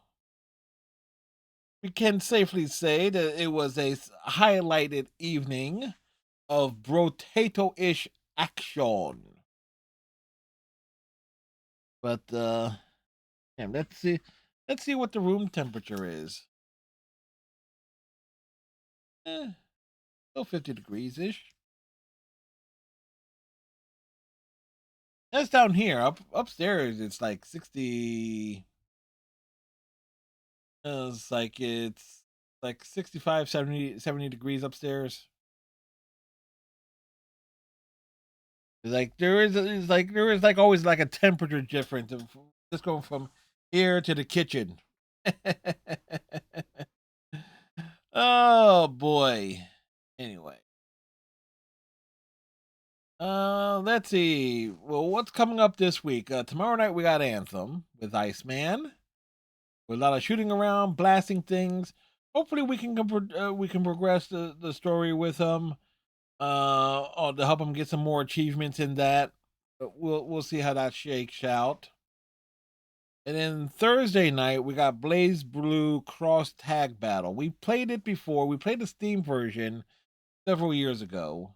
Speaker 2: we can safely say that it was a highlighted evening of Brotato-ish action. But damn, let's see what the room temperature is. Still 50 degrees ish. That's down here. Upstairs it's like 60. It's like 65, 70 degrees upstairs. There is always like a temperature difference of just going from here to the kitchen. Oh boy. Anyway. Let's see. Well, what's coming up this week? Tomorrow night we got Anthem with Iceman. With a lot of shooting around, blasting things. Hopefully we can progress the story with him. To help him get some more achievements in that. But we'll see how that shakes out. And then Thursday night we got Blaze Blue Cross Tag Battle. We played it before. We played the Steam version several years ago.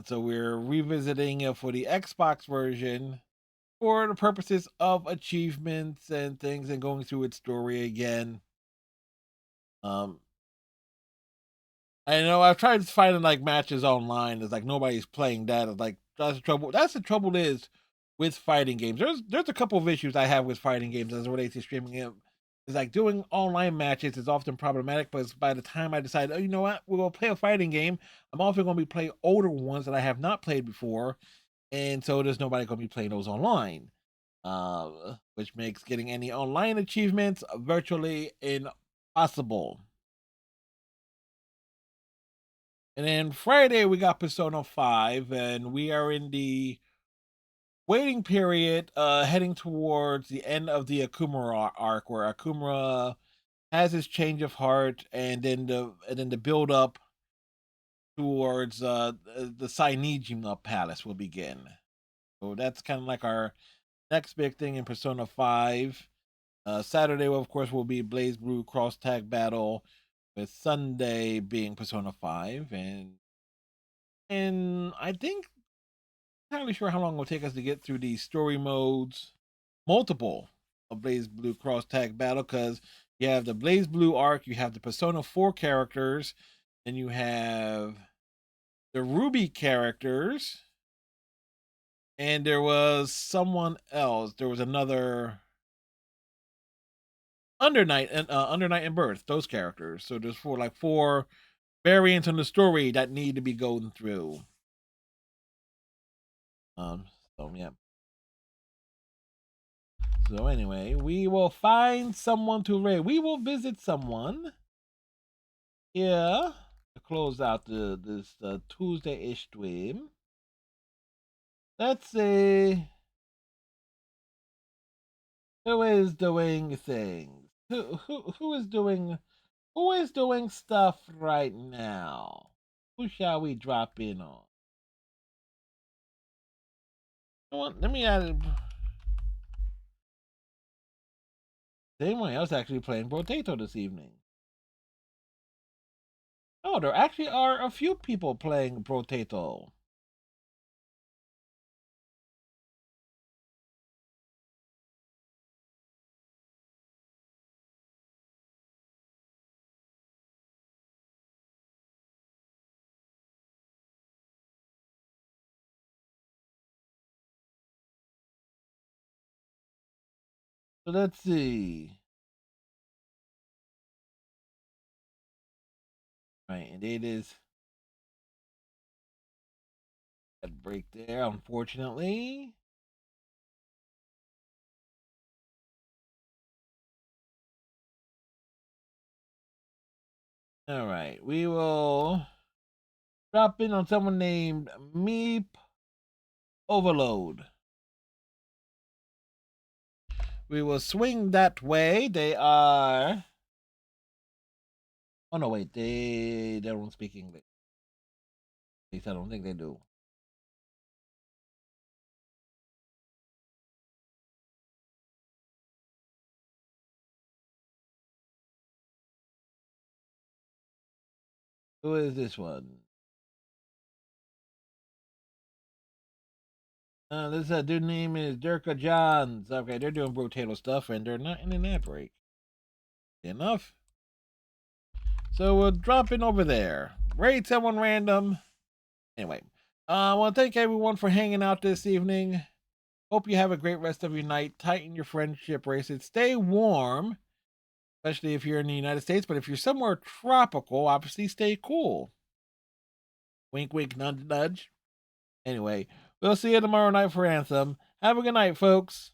Speaker 2: So we're revisiting it for the Xbox version for the purposes of achievements and things and going through its story again. I know I've tried finding like matches online. It's like nobody's playing that. It's like that's the trouble. That's the trouble is with fighting games. There's a couple of issues I have with fighting games as it relates to streaming it. It's like doing online matches is often problematic, but by the time I decide, oh, you know what, we're gonna play a fighting game, I'm often gonna be playing older ones that I have not played before, and so there's nobody gonna be playing those online. Which makes getting any online achievements virtually impossible. And then Friday we got Persona 5, and we are in the waiting period, heading towards the end of the Akumura arc, where Akumura has his change of heart, and then the build up towards the Sainijima Palace will begin. So that's kind of like our next big thing in Persona 5. Saturday, of course, will be Blaze Blue Cross Tag Battle, with Sunday being Persona 5, and I think not entirely sure how long it will take us to get through these story modes, multiple of Blaze Blue Cross Tag Battle, because you have the Blaze Blue arc, you have the Persona 4 characters, and you have the Ruby characters, and there was someone else. There was another Under Night and Birth. Those characters. So there's four variants in the story that need to be going through. So yeah. So anyway, we will find someone to raid. We will visit someone. Yeah. To close out this Tuesday-ish stream. Let's see. Who is doing things? Who is doing stuff right now? Who shall we drop in on? Let me add. Anyone else actually playing Brotato this evening? Oh, there actually are a few people playing Brotato. So let's see. Right, and it is a break there, unfortunately. All right, we will drop in on someone named Meep Overload. We will swing that way. They are. Oh no, wait, they don't speak English. At least I don't think they do. Who is this one? Their name is Durka Johns. Okay, they're doing Brotato stuff, and they're not in an ad break. Enough. So we'll drop in over there. Raid someone random. Anyway, I want to thank everyone for hanging out this evening. Hope you have a great rest of your night. Tighten your friendship bracelets. Stay warm, especially if you're in the United States. But if you're somewhere tropical, obviously stay cool. Wink, wink, nudge, nudge. Anyway, we'll see you tomorrow night for Anthem. Have a good night, folks.